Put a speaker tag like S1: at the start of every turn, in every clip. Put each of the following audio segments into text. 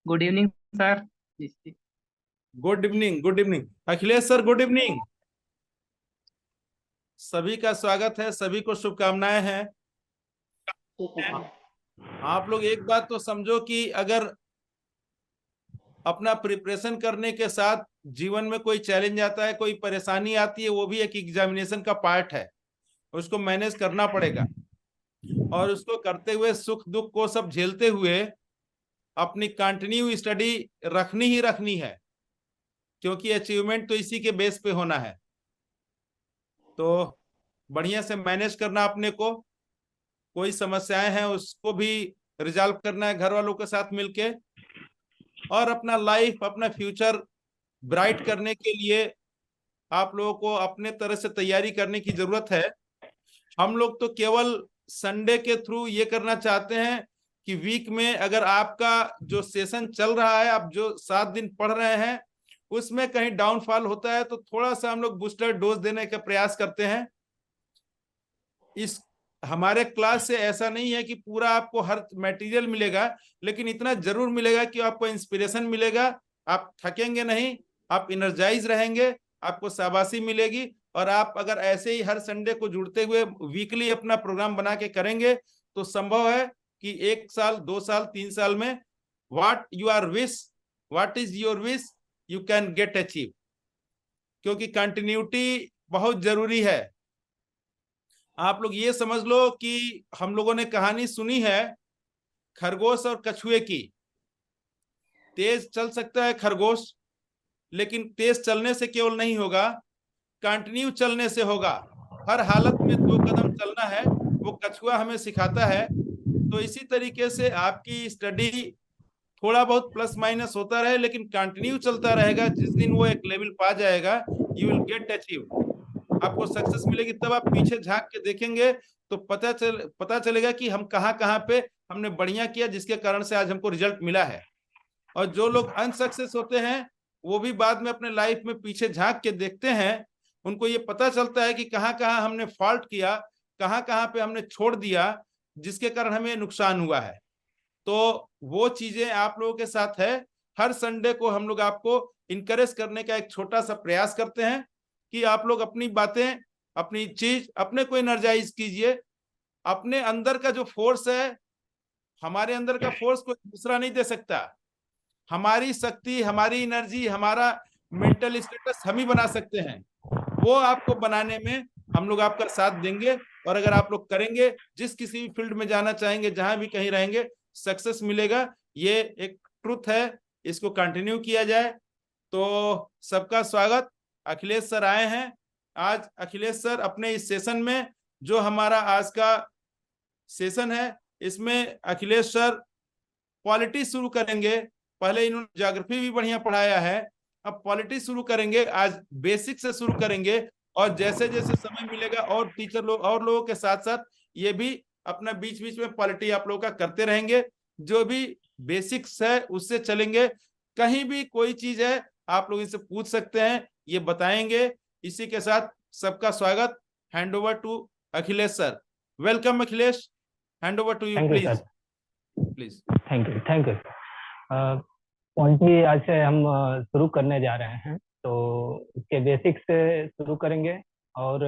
S1: Good evening sir.
S2: Good evening, good evening Akhilesh sir, good evening. सभी का स्वागत है, सभी को शुभकामनाएं हैं। आप लोग एक बात तो समझो कि अगर अपना प्रिपरेशन करने के साथ जीवन में कोई चैलेंज आता है, कोई परेशानी आती है, वो भी एक एग्जामिनेशन का पार्ट है। उसको मैनेज करना पड़ेगा और उसको करते हुए सुख दुख को सब झेलते हुए अपनी कंटिन्यू स्टडी रखनी ही रखनी है, क्योंकि अचीवमेंट तो इसी के बेस पे होना है। तो बढ़िया से मैनेज करना अपने को, कोई समस्याएं हैं उसको भी रिजॉल्व करना है घर वालों के साथ मिलके, और अपना लाइफ, अपना फ्यूचर ब्राइट करने के लिए आप लोगों को अपने तरह से तैयारी करने की जरूरत है। हम लोग तो केवल संडे के थ्रू ये करना चाहते हैं कि वीक में अगर आपका जो सेशन चल रहा है, आप जो 7 दिन पढ़ रहे हैं, उसमें कहीं डाउनफॉल होता है तो थोड़ा सा हम लोग बूस्टर डोज देने का प्रयास करते हैं। इस हमारे क्लास से ऐसा नहीं है कि पूरा आपको हर मटेरियल मिलेगा, लेकिन इतना जरूर मिलेगा कि आपको इंस्पिरेशन मिलेगा। आप थकेंगे नहीं, आप इनर्जाइज रहेंगे, आपको शाबाशी मिलेगी। और आप अगर ऐसे ही हर संडे को जुड़ते हुए वीकली अपना प्रोग्राम बना के करेंगे तो संभव है कि 1 साल, 2 साल, 3 साल में what is your wish you can get achieve, क्योंकि कंटिन्यूटी बहुत जरूरी है। आप लोग ये समझ लो कि हम लोगों ने कहानी सुनी है खरगोश और कछुए की। तेज चल सकता है खरगोश, लेकिन तेज चलने से केवल नहीं होगा, कंटिन्यू चलने से होगा। हर हालत में 2 कदम चलना है, वो कछुआ हमें सिखाता है। तो इसी तरीके से आपकी स्टडी थोड़ा बहुत प्लस माइनस होता रहे, लेकिन कंटिन्यू चलता रहेगा। जिस दिन वो एक लेवल पा जाएगा, यू विल गेट अचीव, आपको सक्सेस मिलेगी। तब आप पीछे झांक के देखेंगे तो पता चलेगा कि हम कहाँ कहाँ पे हमने बढ़िया किया, जिसके कारण से आज हमको रिजल्ट मिला है। और जो लोग अनसक्सेस होते हैं वो भी बाद में अपने लाइफ में पीछे झांक के देखते हैं, उनको ये पता चलता है कि कहाँ कहाँ हमने फॉल्ट किया, कहाँ कहाँ पे हमने छोड़ दिया, जिसके कारण हमें नुकसान हुआ है। तो वो चीजें आप लोगों के साथ है। हर संडे को हम लोग आपको इनकरेज करने का एक छोटा सा प्रयास करते हैं कि आप लोग अपनी बातें, अपनी चीज अपने को एनर्जाइज कीजिए। अपने अंदर का जो फोर्स है, हमारे अंदर का फोर्स कोई दूसरा नहीं दे सकता। हमारी शक्ति, हमारी एनर्जी, हमारा मेंटल स्टेटस हम ही बना सकते हैं। वो आपको बनाने में हम लोग आपका साथ देंगे। और अगर आप लोग करेंगे, जिस किसी भी फील्ड में जाना चाहेंगे, जहां भी कहीं रहेंगे, सक्सेस मिलेगा। ये एक ट्रुथ है, इसको कंटिन्यू किया जाए। तो सबका स्वागत। अखिलेश सर आए हैं आज। अखिलेश सर अपने इस सेशन में, जो हमारा आज का सेशन है, इसमें अखिलेश सर पॉलिटी शुरू करेंगे। पहले इन्होंने ज्योग्राफी भी बढ़िया पढ़ाया है, अब पॉलिटी शुरू करेंगे। आज बेसिक से शुरू करेंगे, और जैसे जैसे समय मिलेगा और टीचर लोग और लोगों के साथ साथ ये भी अपना बीच बीच में पॉलिटी आप लोगों का करते रहेंगे। जो भी बेसिक्स है उससे चलेंगे। कहीं भी कोई चीज है आप लोग इनसे पूछ सकते हैं, ये बताएंगे। इसी के साथ सबका स्वागत। Hand over to Akhilesh sir. Welcome Akhilesh, hand over to you
S3: thank you sir.
S2: Please. Please.
S3: Thank you, thank you. पॉइंटली आज से हम शुरू करने जा रहे हैं, तो उसके बेसिक्स से शुरू करेंगे। और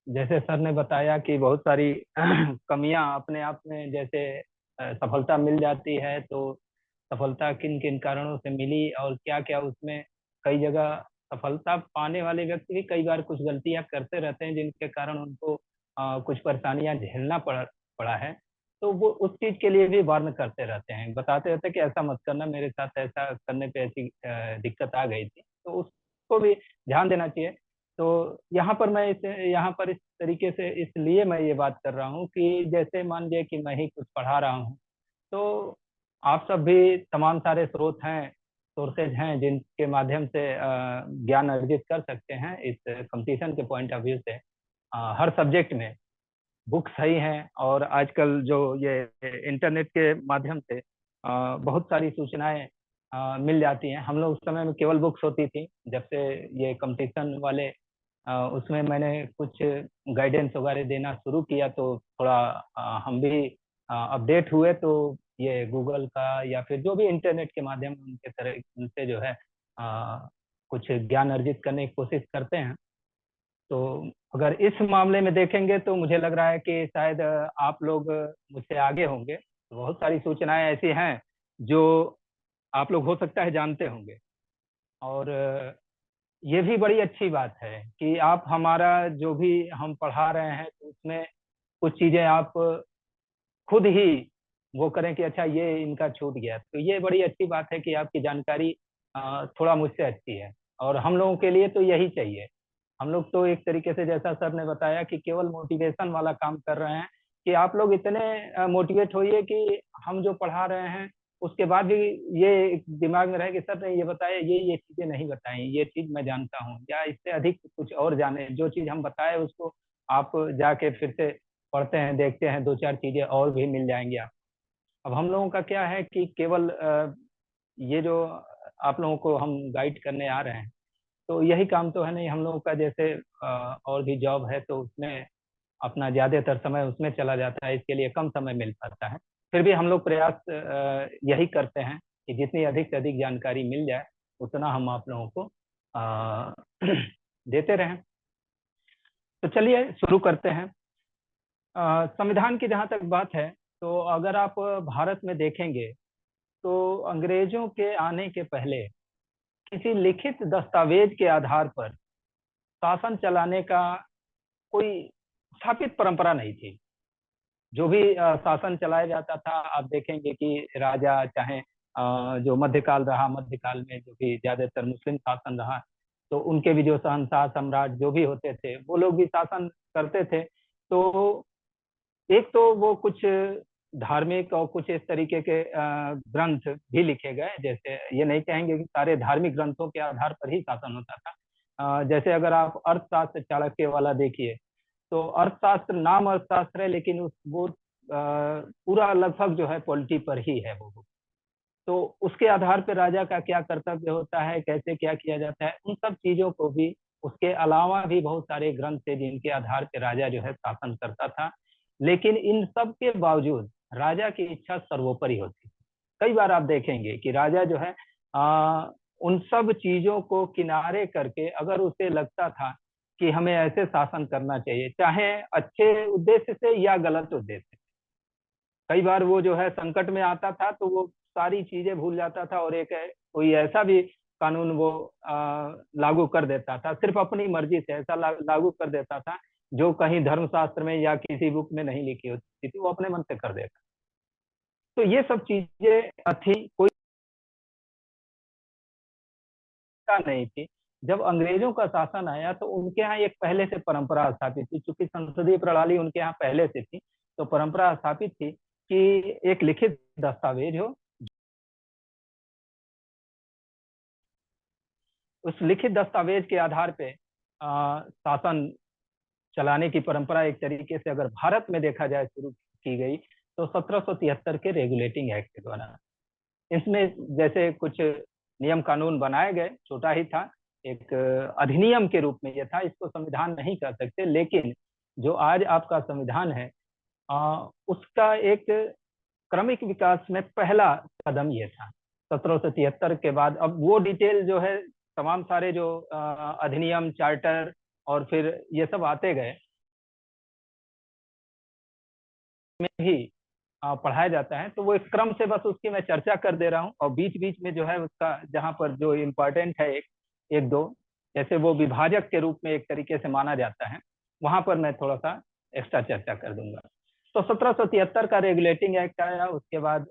S3: जैसे सर ने बताया कि बहुत सारी कमियां अपने आप में, जैसे सफलता मिल जाती है तो सफलता किन किन कारणों से मिली और क्या क्या उसमें, कई जगह सफलता पाने वाले व्यक्ति भी कई बार कुछ गलतियां करते रहते हैं जिनके कारण उनको कुछ परेशानियां झेलना पड़ा है। तो वो उस चीज के लिए भी वार्न करते रहते हैं, बताते रहते हैं कि ऐसा मत करना, मेरे साथ ऐसा करने पे ऐसी दिक्कत आ गई थी, तो उसको भी ध्यान देना चाहिए। तो यहाँ पर इस तरीके से इसलिए मैं ये बात कर रहा हूँ कि जैसे मान लीजिए कि मैं ही कुछ पढ़ा रहा हूँ, तो आप सब भी तमाम सारे स्रोत हैं, सोर्सेज हैं जिनके माध्यम से ज्ञान अर्जित कर सकते हैं इस कंपटीशन के पॉइंट ऑफ व्यू से। हर सब्जेक्ट में बुक्स सही हैं, और आजकल जो ये इंटरनेट के माध्यम से बहुत सारी सूचनाएं मिल जाती हैं। हम लोग उस समय में केवल बुक्स होती थी, जब से ये कंपटीशन वाले उसमें मैंने कुछ गाइडेंस वगैरह देना शुरू किया तो थोड़ा हम भी अपडेट हुए। तो ये गूगल का या फिर जो भी इंटरनेट के माध्यम उनके तरह उनसे जो है आ, कुछ ज्ञान अर्जित करने की कोशिश करते हैं। तो अगर इस मामले में देखेंगे तो मुझे लग रहा है कि शायद आप लोग मुझसे आगे होंगे। तो बहुत सारी सूचनाएं ऐसी हैं जो आप लोग हो सकता है जानते होंगे। और ये भी बड़ी अच्छी बात है कि आप हमारा जो भी हम पढ़ा रहे हैं तो उसमें कुछ चीजें आप खुद ही वो करें कि अच्छा ये इनका छूट गया। तो ये बड़ी अच्छी बात है कि आपकी जानकारी थोड़ा मुझसे अच्छी है। और हम लोगों के लिए तो यही चाहिए। हम लोग तो एक तरीके से जैसा सर ने बताया कि केवल मोटिवेशन वाला काम कर रहे हैं कि आप लोग इतने मोटिवेट होइए कि हम जो पढ़ा रहे हैं उसके बाद भी ये दिमाग में रहे कि सर ने ये बताया, ये चीजें नहीं बताई, ये चीज मैं जानता हूँ, या इससे अधिक कुछ और जाने। जो चीज हम बताए उसको आप जाके फिर से पढ़ते हैं, देखते हैं, दो चार चीजें और भी मिल जाएंगी आप। अब हम लोगों का क्या है कि केवल ये जो आप लोगों को हम गाइड करने आ रहे हैं तो यही काम तो है नहीं हम लोगों का। जैसे और भी जॉब है तो उसमें अपना ज्यादातर समय उसमें चला जाता है, इसके लिए कम समय मिल पाता है। फिर भी हम लोग प्रयास यही करते हैं कि जितनी अधिक से अधिक जानकारी मिल जाए उतना हम आप लोगों को अ, देते रहें। तो चलिए शुरू करते हैं। संविधान की जहाँ तक बात है तो अगर आप भारत में देखेंगे तो अंग्रेजों के आने के पहले किसी लिखित दस्तावेज के आधार पर शासन चलाने का कोई स्थापित परंपरा नहीं थी। जो भी शासन चलाया जाता था आप देखेंगे कि राजा चाहे जो मध्यकाल रहा, मध्यकाल में जो भी ज्यादातर मुस्लिम शासन रहा तो उनके भी जो शहंशाह सम्राट जो भी होते थे वो लोग भी शासन करते थे। तो एक तो वो कुछ धार्मिक और कुछ इस तरीके के ग्रंथ भी लिखे गए। जैसे ये नहीं कहेंगे कि सारे धार्मिक ग्रंथों के आधार पर ही शासन होता था। जैसे अगर आप अर्थशास्त्र चाणक्य वाला देखिए तो अर्थशास्त्र नाम अर्थशास्त्र है लेकिन उस वो पूरा लगभग जो है पॉलिटी पर ही है वो। तो उसके आधार पर राजा का क्या कर्तव्य होता है, कैसे क्या किया जाता है, उन सब चीजों को भी उसके अलावा भी बहुत सारे ग्रंथ थे जिनके आधार पर राजा जो है शासन करता था। लेकिन इन सब के बावजूद राजा की इच्छा सर्वोपरि होती। कई बार आप देखेंगे कि राजा जो है उन सब चीजों को किनारे करके अगर उसे लगता था कि हमें ऐसे शासन करना चाहिए, चाहे अच्छे उद्देश्य से या गलत उद्देश्य से। कई बार वो जो है संकट में आता था तो वो सारी चीजें भूल जाता था और एक कोई ऐसा भी कानून वो लागू कर देता था, सिर्फ अपनी मर्जी से ऐसा लागू कर देता था जो कहीं धर्मशास्त्र में या किसी बुक में नहीं लिखी होती थी, वो अपने मन से कर देता। तो ये सब चीजें थी, कोई का नहीं थी। जब अंग्रेजों का शासन आया तो उनके यहाँ एक पहले से परंपरा स्थापित थी, चूंकि संसदीय प्रणाली उनके यहाँ पहले से थी तो परंपरा स्थापित थी कि एक लिखित दस्तावेज हो। उस लिखित दस्तावेज के आधार पे शासन चलाने की परंपरा एक तरीके से अगर भारत में देखा जाए शुरू की गई तो 1773 के रेगुलेटिंग एक्ट के द्वारा। इसमें जैसे कुछ नियम कानून बनाए गए, छोटा ही था, एक अधिनियम के रूप में यह था, इसको संविधान नहीं कह सकते। लेकिन जो आज आपका संविधान है उसका एक क्रमिक विकास में पहला कदम यह था 1773 के बाद। अब वो डिटेल जो है तमाम सारे जो अधिनियम, चार्टर और फिर ये सब आते गए में ही पढ़ाया जाता है। तो वो एक क्रम से बस उसकी मैं चर्चा कर दे रहा हूँ और बीच बीच में जो है उसका जहाँ पर जो इम्पोर्टेंट है एक दो जैसे वो विभाजक के रूप में एक तरीके से माना जाता है, वहां पर मैं थोड़ा सा एक्स्ट्रा चर्चा कर दूंगा। तो 1773 का रेगुलेटिंग एक्ट आया, उसके बाद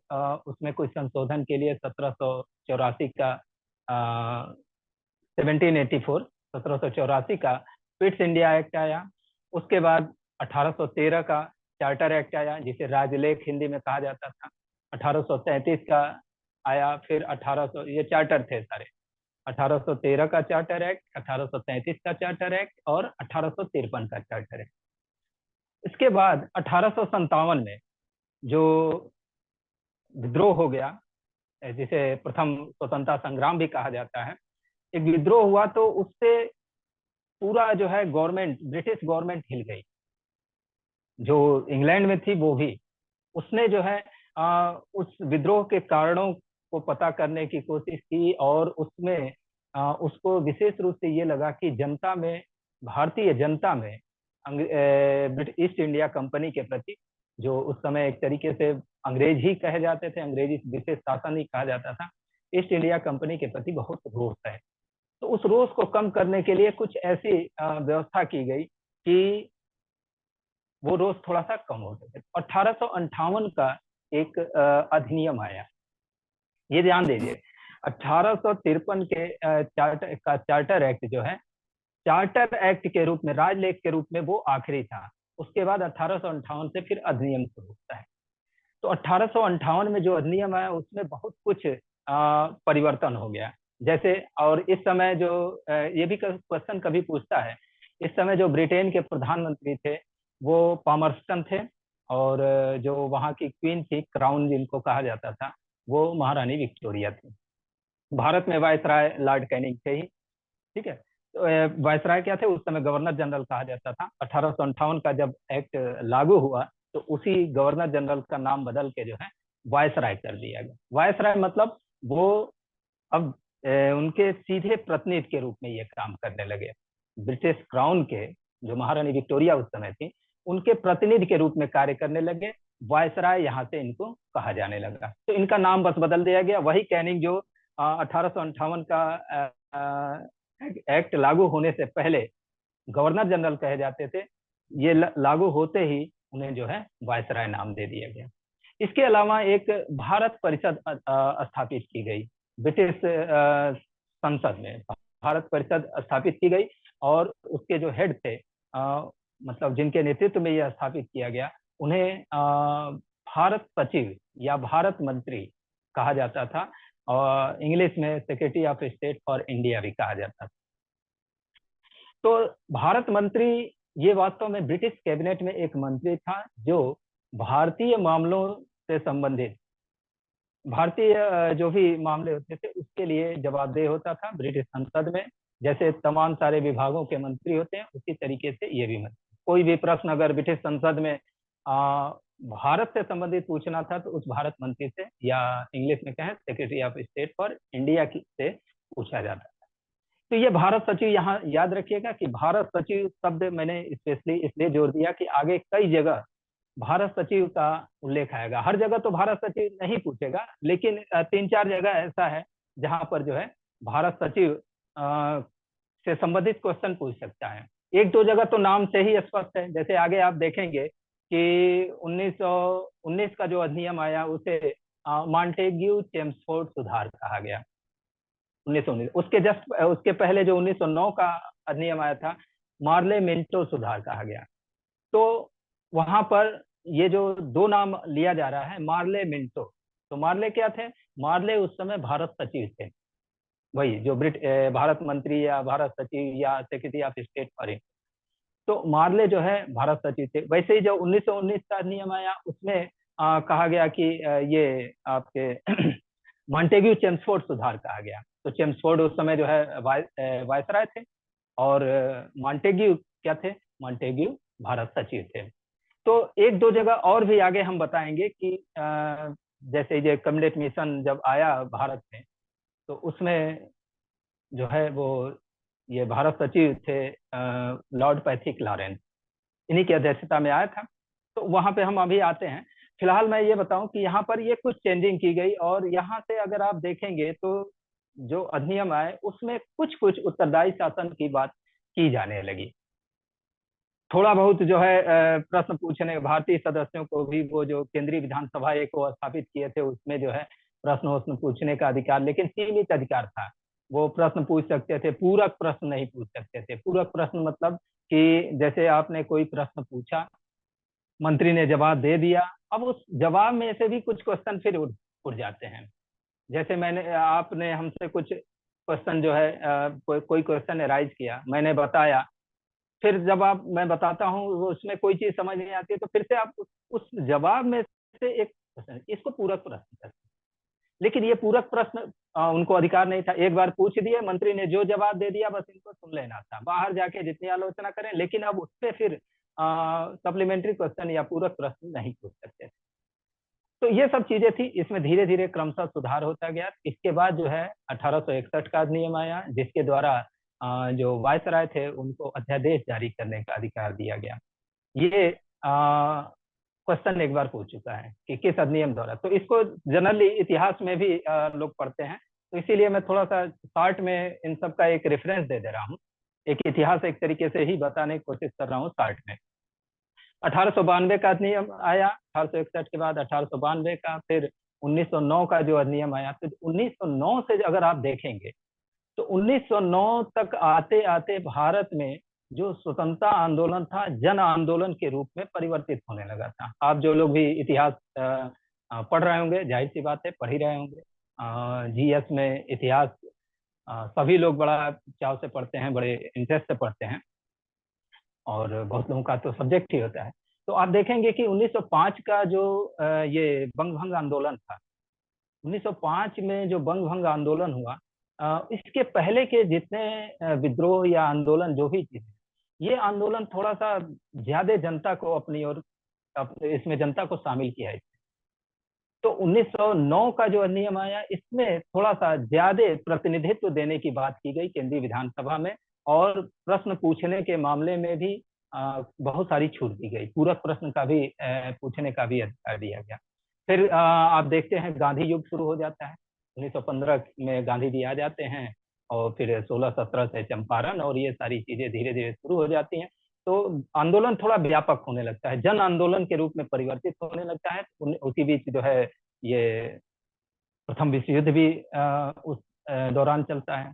S3: उसमें कुछ संशोधन के लिए 1784 का 1784 1784 का पिट्स इंडिया एक्ट आया। उसके बाद 1813 का चार्टर एक्ट आया जिसे राजलेख हिंदी में कहा जाता था। 1833 का आया, फिर 1800, ये चार्टर थे सारे। 1813 का चार्टर एक्ट, 1833 का चार्टर एक्ट और 1853 का चार्टर एक्ट। इसके बाद 1857 में जो विद्रोह हो गया, जिसे प्रथम स्वतंत्रता संग्राम भी कहा जाता है, एक विद्रोह हुआ तो उससे पूरा जो है गवर्नमेंट, ब्रिटिश गवर्नमेंट हिल गई। जो इंग्लैंड में थी वो भी, उसने जो है उस विद्रोह के कारणों को पता करने की कोशिश की, और उसमें उसको विशेष रूप से ये लगा कि जनता में, भारतीय जनता में ईस्ट इंडिया कंपनी के प्रति, जो उस समय एक तरीके से अंग्रेज ही कहे जाते थे, अंग्रेजी विशेष शासन ही कहा जाता था, ईस्ट इंडिया कंपनी के प्रति बहुत रोष है। तो उस रोष को कम करने के लिए कुछ ऐसी व्यवस्था की गई कि वो रोष थोड़ा सा कम हो सके। 1858 का एक अधिनियम आया, ये ध्यान दीजिए। 1853 के चार्टर एक्ट जो है, चार्टर एक्ट के रूप में, राजलेख के रूप में वो आखिरी था। उसके बाद 1858 से फिर अधिनियम शुरू होता है। तो 1858 में जो अधिनियम आया उसमें बहुत कुछ परिवर्तन हो गया। जैसे, और इस समय जो ये भी क्वेश्चन कभी पूछता है, इस समय जो ब्रिटेन के प्रधानमंत्री थे वो पामर्स्टन थे, और जो वहाँ की क्वीन थी, क्राउन जिनको कहा जाता था, वो महारानी विक्टोरिया थी। भारत में वायसराय लॉर्ड कैनिंग थे ही, ठीक है। तो वायसराय क्या थे, उस समय गवर्नर जनरल कहा जाता था। 1858 का जब एक्ट लागू हुआ तो उसी गवर्नर जनरल का नाम बदल के जो है वायसराय कर दिया गया। वायसराय मतलब वो अब उनके सीधे प्रतिनिधि के रूप में ये काम करने लगे। ब्रिटिश क्राउन के, जो महारानी विक्टोरिया उस समय थी, उनके प्रतिनिधि के रूप में कार्य करने लगे। वायसराय यहाँ से इनको कहा जाने लगा, तो इनका नाम बस बदल दिया गया। वही कैनिंग जो 1858 का एक्ट लागू होने से पहले गवर्नर जनरल कहे जाते थे, ये लागू होते ही उन्हें जो है वायसराय नाम दे दिया गया। इसके अलावा एक भारत परिषद स्थापित की गई ब्रिटिश संसद में। भारत परिषद स्थापित की गई, और उसके जो हेड थे, मतलब जिनके नेतृत्व में यह स्थापित किया गया, उन्हें भारत सचिव या भारत मंत्री कहा जाता था, और इंग्लिश में secretary of state for India भी कहा जाता था। तो भारत मंत्री ये वास्तव में ब्रिटिश कैबिनेट में एक मंत्री था जो भारतीय मामलों से संबंधित, भारतीय जो भी मामले होते थे उसके लिए जवाबदेह होता था ब्रिटिश संसद में। जैसे तमाम सारे विभागों के मंत्री होते हैं, उसी तरीके से ये भी मंत्री, कोई भी प्रश्न अगर ब्रिटिश संसद में भारत से संबंधित पूछना था तो उस भारत मंत्री से, या इंग्लिश में कहें secretary of state for India से पूछा जाता था। तो ये भारत सचिव, यहाँ याद रखिएगा कि भारत सचिव शब्द मैंने स्पेशली इसलिए जोर दिया कि आगे कई जगह भारत सचिव का उल्लेख आएगा। हर जगह तो भारत सचिव नहीं पूछेगा, लेकिन 3-4 जगह ऐसा है जहां पर जो है भारत सचिव से संबंधित क्वेश्चन पूछ सकता है। 1-2 जगह तो नाम से ही स्पष्ट है। जैसे आगे आप देखेंगे कि 1919 का जो अधिनियम आया उसे मॉन्टेग्यू चेम्सफोर्ड सुधार कहा गया, 1919। उसके पहले जो 1909 का अधिनियम आया था, मार्ले मिंटो सुधार कहा गया। तो वहां पर ये जो दो नाम लिया जा रहा है, मार्ले मिंटो, तो मार्ले क्या थे? मार्ले उस समय भारत सचिव थे, वही जो भारत मंत्री या भारत सचिव या सेक्रेटरी ऑफ स्टेट फॉरेन। तो मार्ले जो है भारत सचिव थे। वैसे ही जो 1919 का नियम आया उसमें कहा गया कि ये आपके मॉन्टेग्यू चेम्सफोर्ड सुधार कहा गया। तो चेम्सफोर्ड उस समय जो है वायसराय थे, और मॉन्टेग्यू क्या थे? मॉन्टेग्यू भारत सचिव थे। तो 1-2 जगह और भी आगे हम बताएंगे कि जैसे ये कैबिनेट मिशन जब आया भारत में, तो उसमें जो है वो ये भारत सचिव थे लॉर्ड पैथिक लॉरेंस, इन्हीं की अध्यक्षता में आया था। तो वहां पे हम अभी आते हैं। फिलहाल मैं ये बताऊं कि यहाँ पर ये कुछ चेंजिंग की गई, और यहाँ से अगर आप देखेंगे तो जो अधिनियम आए उसमें कुछ कुछ उत्तरदायी शासन की बात की जाने लगी। थोड़ा बहुत जो है प्रश्न पूछने, भारतीय सदस्यों को भी, वो जो केंद्रीय विधानसभा एक को स्थापित किए थे उसमें जो है प्रश्न पूछने का अधिकार, लेकिन सीमित अधिकार था। वो प्रश्न पूछ सकते थे, पूरक प्रश्न नहीं पूछ सकते थे। पूरक प्रश्न मतलब कि जैसे आपने कोई प्रश्न पूछा, मंत्री ने जवाब दे दिया, अब उस जवाब में से भी कुछ क्वेश्चन फिर उड़ जाते हैं। जैसे आपने हमसे कुछ क्वेश्चन जो है कोई क्वेश्चन राइज किया, मैंने बताया, फिर जब मैं बताता हूँ उसमें कोई चीज समझ नहीं आती है, तो फिर से आप उस जवाब में से एक प्रश्न, इसको पूरक प्रश्न कहते हैं। लेकिन ये पूरक प्रश्न उनको अधिकार नहीं था। एक बार पूछ दिए, मंत्री ने जो जवाब दे दिया बस इनको सुन लेना था, बाहर जाके जितनी आलोचना करें, लेकिन अब उससे फिर सप्लीमेंट्री क्वेश्चन या पूरक प्रश्न नहीं पूछ सकते। तो ये सब चीजें थी, इसमें धीरे धीरे क्रमशः सुधार होता गया। इसके बाद जो है 1861 का अधिनियम आया, जिसके द्वारा जो वायसराय थे उनको अध्यादेश जारी करने का अधिकार दिया गया। ये क्वेश्चन एक बार पूछ चुका है कि किस अधिनियम द्वारा, तो इसको जनरली इतिहास में भी लोग पढ़ते हैं, तो इसीलिए मैं थोड़ा सा शॉर्ट में इन सब का एक रेफरेंस दे दे रहा हूँ, एक इतिहास एक तरीके से ही बताने की कोशिश कर रहा हूँ शॉर्ट में। 1892 का अधिनियम आया, 1861 के बाद 1892 का, फिर 1909 का जो अधिनियम आया। तो 1909 से अगर आप देखेंगे तो 1909 तक आते आते भारत में जो स्वतंत्रता आंदोलन था जन आंदोलन के रूप में परिवर्तित होने लगा था। आप जो लोग भी इतिहास पढ़ रहे होंगे, जाहिर सी बात है पढ़ ही रहे होंगे, जीएस में इतिहास सभी लोग बड़ा चाव से पढ़ते हैं, बड़े इंटरेस्ट से पढ़ते हैं, और बहुत लोगों का तो सब्जेक्ट ही होता है। तो आप देखेंगे कि 1905 का जो ये बंग भंग आंदोलन था, 1905 में जो बंग भंग आंदोलन हुआ, इसके पहले के जितने विद्रोह या आंदोलन जो भी चीज, ये आंदोलन थोड़ा सा ज्यादा जनता को अपनी ओर, इसमें जनता को शामिल किया है। तो 1909 का जो अधिनियम आया, इसमें थोड़ा सा ज्यादा प्रतिनिधित्व देने की बात की गई केंद्रीय विधानसभा में, और प्रश्न पूछने के मामले में भी बहुत सारी छूट दी गई, पूरक प्रश्न का भी पूछने का भी अधिकार दिया गया। फिर आप देखते हैं गांधी युग शुरू हो जाता है, 1915 में गांधी जी आ जाते हैं, और फिर 16-17 से चंपारण, और ये सारी चीजें धीरे धीरे शुरू हो जाती हैं। तो आंदोलन थोड़ा व्यापक होने लगता है, जन आंदोलन के रूप में परिवर्तित होने लगता है। उसी बीच जो है ये प्रथम विश्व युद्ध भी उस दौरान चलता है।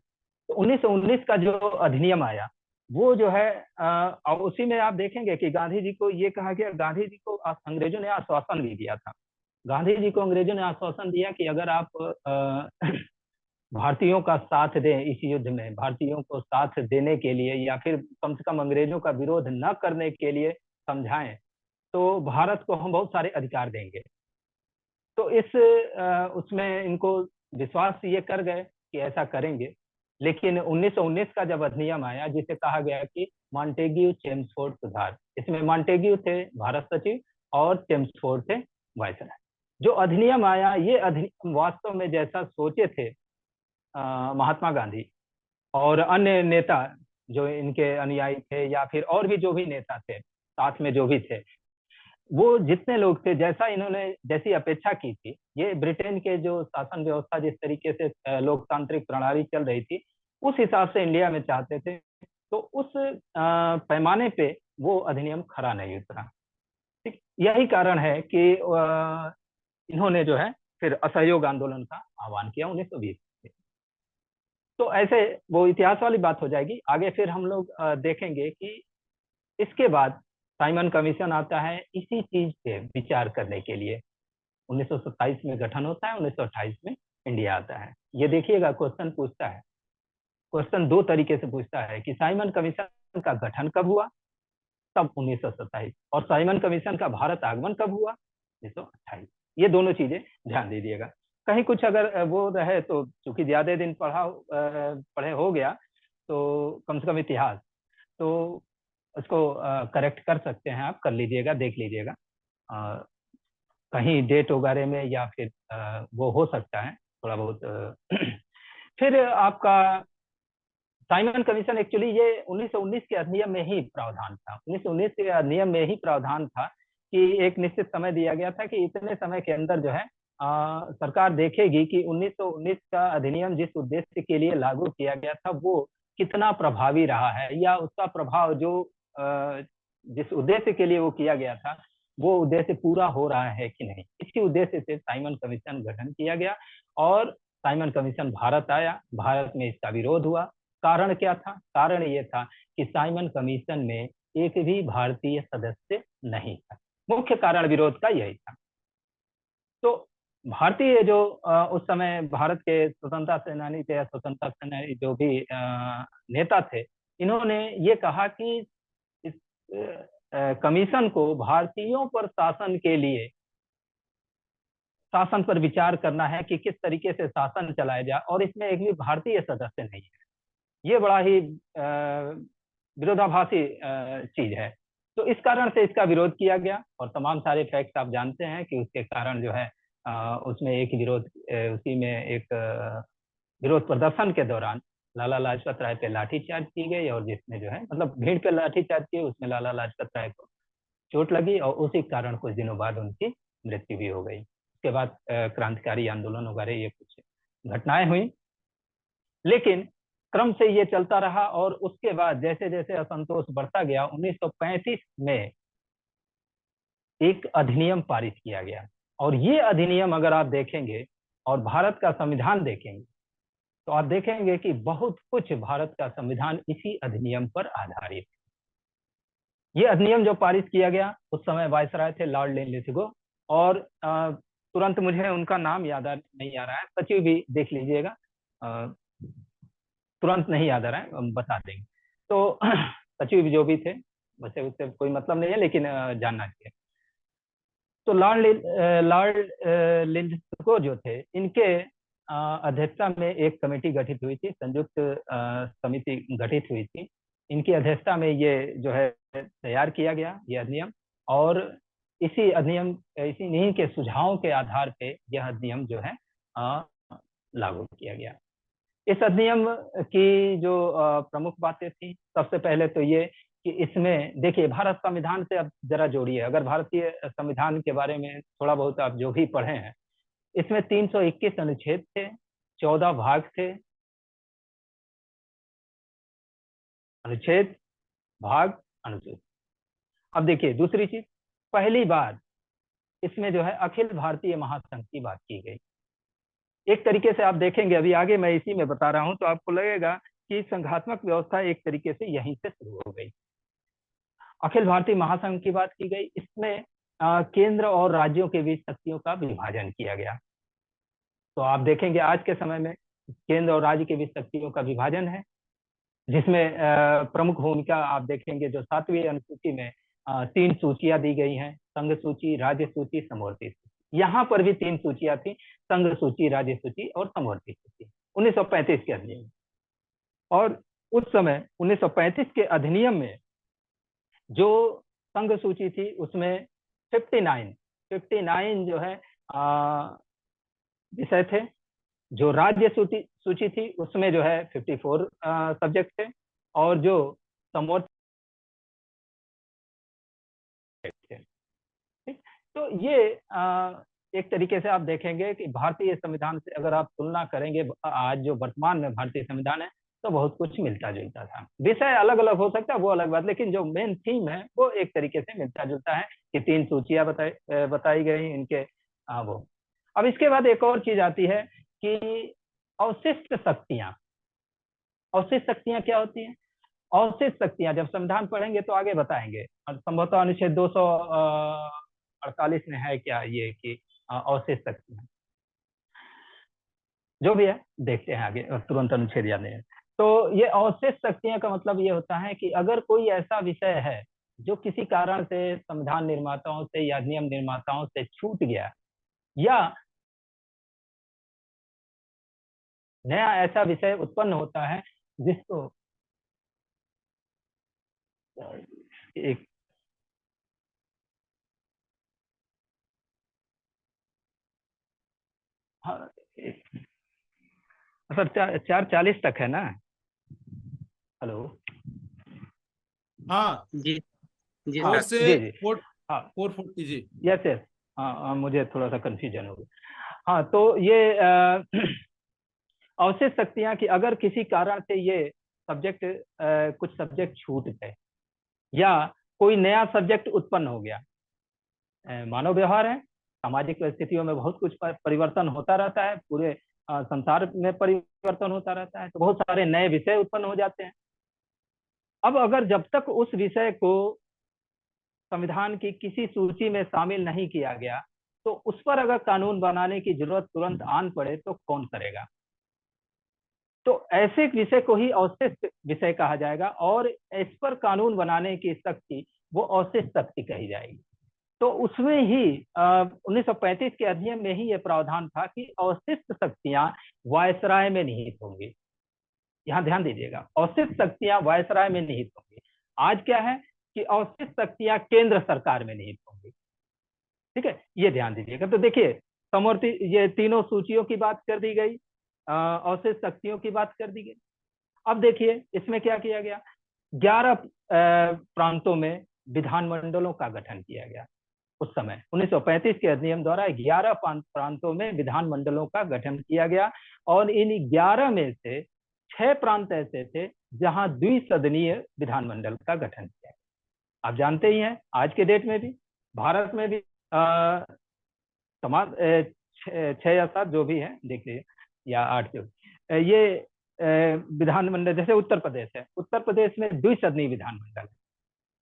S3: तो 1919 का जो अधिनियम आया, वो जो है और उसी में आप देखेंगे कि गांधी जी को ये कहा गया, गांधी जी को अंग्रेजों ने आश्वासन भी दिया था। गांधी जी को अंग्रेजों ने आश्वासन दिया कि अगर आप भारतीयों का साथ दें इस युद्ध में, भारतीयों को साथ देने के लिए, या फिर कम से कम अंग्रेजों का विरोध न करने के लिए समझाएं, तो भारत को हम बहुत सारे अधिकार देंगे। तो इस उसमें इनको विश्वास ये कर गए कि ऐसा करेंगे। लेकिन 1919 का जब अधिनियम आया, जिसे कहा गया कि मॉन्टेग्यू चेम्सफोर्ड सुधार, इसमें मॉन्टेग्यू थे भारत सचिव और चेम्सफोर्ड थे वायसराय। जो अधिनियम आया, ये अधिनियम वास्तव में जैसा सोचे थे महात्मा गांधी और अन्य नेता जो इनके अनुयायी थे, या फिर और भी जो भी नेता थे साथ में जो भी थे, वो जितने लोग थे, जैसा इन्होंने जैसी अपेक्षा की थी, ये ब्रिटेन के जो शासन व्यवस्था जिस तरीके से लोकतांत्रिक प्रणाली चल रही थी, उस हिसाब से इंडिया में चाहते थे। तो उस पैमाने पे वो अधिनियम खरा नहीं उतरा। ठीक, यही कारण है कि इन्होंने जो है फिर असहयोग आंदोलन का आह्वान किया 1920 में। तो ऐसे वो इतिहास वाली बात हो जाएगी। आगे फिर हम लोग देखेंगे कि इसके बाद साइमन कमीशन आता है इसी चीज पे विचार करने के लिए। 1927 में गठन होता है, 1928 में इंडिया आता है। ये देखिएगा क्वेश्चन पूछता है, क्वेश्चन दो तरीके से पूछता है कि साइमन कमीशन का गठन कब हुआ, तब 1927, और साइमन कमीशन का भारत आगमन कब हुआ, 1928। ये दोनों चीजें ध्यान दीजिएगा। कहीं कुछ अगर वो रहे तो, चूंकि ज्यादा दिन पढ़े हो गया, तो कम से कम इतिहास तो उसको करेक्ट कर सकते हैं, आप कर लीजिएगा, देख लीजिएगा कहीं डेट वगैरह में, या फिर वो हो सकता है थोड़ा बहुत फिर आपका साइमन कमीशन, एक्चुअली ये 1919 के अधिनियम में ही प्रावधान था। 1919 के अधिनियम में ही प्रावधान था कि एक निश्चित समय दिया गया था कि इतने समय के अंदर जो है सरकार देखेगी कि 1919 का अधिनियम जिस उद्देश्य के लिए लागू किया गया था वो कितना प्रभावी रहा है, या उसका प्रभाव जो जिस उद्देश्य के लिए वो किया गया था वो उद्देश्य पूरा हो रहा है कि नहीं। इसी उद्देश्य से साइमन कमीशन गठन किया गया, और साइमन कमीशन भारत आया। भारत में इसका विरोध हुआ। कारण क्या था? कारण ये था कि साइमन कमीशन में एक भी भारतीय सदस्य नहीं था। मुख्य कारण विरोध का यही था। तो भारतीय जो उस समय भारत के स्वतंत्रता सेनानी थे, स्वतंत्रता सेनानी जो भी नेता थे, इन्होंने ये कहा कि इस कमीशन को भारतीयों पर शासन के लिए, शासन पर विचार करना है कि किस तरीके से शासन चलाया जाए, और इसमें एक भी भारतीय सदस्य नहीं है। ये बड़ा ही विरोधाभासी चीज है। तो इस कारण से इसका विरोध किया गया, और तमाम सारे फैक्ट्स आप जानते हैं कि उसके कारण जो है उसमें एक विरोध उसी में एक विरोध प्रदर्शन के दौरान लाला लाजपत राय पे लाठीचार्ज की गई, और जिसमें जो है मतलब भीड़ पे लाठीचार्ज किए, उसमें लाला लाजपत राय को चोट लगी और उसी कारण कुछ दिनों बाद उनकी मृत्यु भी हो गई। उसके बाद क्रांतिकारी आंदोलन वगैरह ये कुछ घटनाएं हुई, लेकिन क्रम से ये चलता रहा। और उसके बाद जैसे जैसे असंतोष बढ़ता गया, 1935 में एक अधिनियम पारित किया गया। और ये अधिनियम अगर आप देखेंगे और भारत का संविधान देखेंगे तो आप देखेंगे कि बहुत कुछ भारत का संविधान इसी अधिनियम पर आधारित। ये अधिनियम जो पारित किया गया, उस समय वायसराय थे लॉर्ड लिन्लिथगो, और तुरंत मुझे उनका नाम नहीं आ रहा है, सचिव भी देख लीजिएगा, तुरंत नहीं याद आ रहा है, हम बता देंगे। तो सचिव जो भी थे, वैसे उससे कोई मतलब नहीं है, लेकिन जानना चाहिए। तो लॉर्ड लिन्लिथगो जो थे, इनके अध्यक्षता में एक कमेटी गठित हुई थी, संयुक्त समिति गठित हुई थी। इनकी अध्यक्षता में ये जो है तैयार किया गया ये अधिनियम, और इसी अधिनियम इसी इन्हीं के सुझावों के आधार पे यह अधिनियम जो है लागू किया गया। इस अधिनियम की जो प्रमुख बातें थी, सबसे पहले तो ये कि इसमें देखिए, भारत संविधान से अब जरा जोड़िए, अगर भारतीय संविधान के बारे में थोड़ा बहुत आप जो भी पढ़े हैं, इसमें 321 अनुच्छेद थे, 14 भाग थे, अनुच्छेद, भाग, अनुच्छेद। अब देखिए दूसरी चीज, पहली बार इसमें जो है अखिल भारतीय महासंघ की बात की गई। एक तरीके से आप देखेंगे, अभी आगे मैं इसी में बता रहा हूं तो आपको लगेगा कि संघात्मक व्यवस्था एक तरीके से यहीं से शुरू हो गई। अखिल भारतीय महासंघ की बात की गई, इसमें केंद्र और राज्यों के बीच शक्तियों का विभाजन किया गया। तो आप देखेंगे आज के समय में केंद्र और राज्य के बीच शक्तियों का विभाजन है, जिसमें प्रमुख भूमिका आप देखेंगे जो 7वीं अनुसूची में 3 सूचियां दी गई हैं, संघ सूची, राज्य सूची, समवर्ती सूची। यहाँ पर भी 3 सूचियां थी, संघ सूची, राज्य सूची और समवर्ती सूची, 1935 के अधिनियम। और उस समय 1935 के अधिनियम में जो संघ सूची थी, उसमें 59 जो है विषय थे। जो राज्य सूची थी, उसमें जो है 54 सब्जेक्ट थे, और जो समवर्ती थे। तो ये एक तरीके से आप देखेंगे कि भारतीय संविधान से अगर आप तुलना करेंगे आज जो वर्तमान में भारतीय संविधान है, तो बहुत कुछ मिलता जुलता था। विषय अलग अलग हो सकता है, वो अलग बात, लेकिन जो मेन थीम है वो एक तरीके से मिलता जुलता है कि 3 सूचियां बताई गई इनके वो। अब इसके बाद एक और चीज आती है कि अवशिष्ट शक्तियां। अवशिष्ट शक्तियां क्या होती हैं? अवशिष्ट शक्तियां जब संविधान पढ़ेंगे तो आगे बताएंगे, संभवतः अनुच्छेद 248 में है क्या ये कि अवशिष्ट शक्तियां, जो भी है देखते हैं आगे, तुरंत अनुच्छेद याद नहीं है। तो ये अवशिष्ट शक्तियां का मतलब ये होता है कि अगर कोई ऐसा विषय है जो किसी कारण से संविधान निर्माताओं से या नियम निर्माताओं से छूट गया, या नया ऐसा विषय उत्पन्न होता है जिसको एक हाँ, सर 4:40 तक है ना? हेलो।
S2: हाँ,
S1: जी जी
S2: फोर
S1: सर।
S2: से
S3: जी जी।
S2: 4,
S3: हाँ
S2: 440 जी।
S3: Yes yes. हाँ मुझे थोड़ा सा कंफ्यूजन हो गया। हाँ तो ये अवशिष्ट शक्तियां कि अगर किसी कारण से ये सब्जेक्ट कुछ सब्जेक्ट छूट गए, या कोई नया सब्जेक्ट उत्पन्न हो गया। मानव व्यवहार है, सामाजिक परिस्थितियों में बहुत कुछ परिवर्तन होता रहता है, पूरे संसार में परिवर्तन होता रहता है, तो बहुत सारे नए विषय उत्पन्न हो जाते हैं। अब अगर जब तक उस विषय को संविधान की किसी सूची में शामिल नहीं किया गया, तो उस पर अगर कानून बनाने की जरूरत तुरंत आन पड़े तो कौन करेगा? तो ऐसे विषय को ही अवशिष्ट विषय कहा जाएगा, और इस पर कानून बनाने की शक्ति वो अवशिष्ट शक्ति कही जाएगी। तो उसमें ही 1935 के अधिनियम में ही यह प्रावधान था कि अवशिष्ट शक्तियां वायसराय में निहित होंगी। यहाँ ध्यान दीजिएगा, अवशिष्ट शक्तियां वायसराय में निहित होंगी। आज क्या है कि अवशिष्ट शक्तियां केंद्र सरकार में निहित होंगी। ठीक है, ये ध्यान दीजिएगा। तो देखिए समवर्ती, ये तीनों सूचियों की बात कर दी गई, अवशिष्ट शक्तियों की बात कर दी गई। अब देखिए इसमें क्या किया गया, 11 प्रांतों में विधानमंडलों का गठन किया गया। उस समय 1935 के अधिनियम द्वारा 11 प्रांतों में विधानमंडलों का गठन किया गया, और इन 11 में से 6 प्रांत ऐसे थे जहां द्विसदनीय विधानमंडल का गठन किया गया। आप जानते ही हैं आज के डेट में भी भारत में भी तमाम 6 या 7 जो भी है देखिए, या 8 जो ये विधानमंडल, जैसे उत्तर प्रदेश है, उत्तर प्रदेश में द्विसदनीय विधानमंडल है।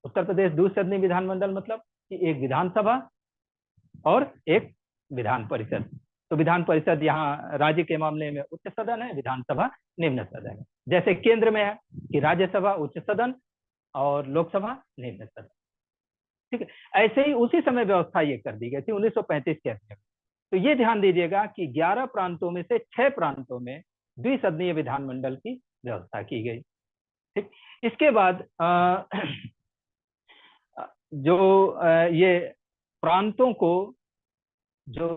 S3: उत्तर प्रदेश द्विसदनीय विधानमंडल मतलब कि एक विधानसभा और एक विधान परिषद। तो विधान परिषद यहाँ राज्य के मामले में उच्च सदन है, विधानसभा निम्न सदन है। जैसे केंद्र में है कि राज्यसभा उच्च सदन और लोकसभा निम्न सदन। ठीक है, ऐसे ही उसी समय व्यवस्था ये कर दी गई थी 1935 के अंदर। तो ये ध्यान दीजिएगा कि 11 प्रांतों में से 6 प्रांतों में द्विसदनीय विधानमंडल की व्यवस्था की गई। ठीक, इसके बाद ये प्रांतों को जो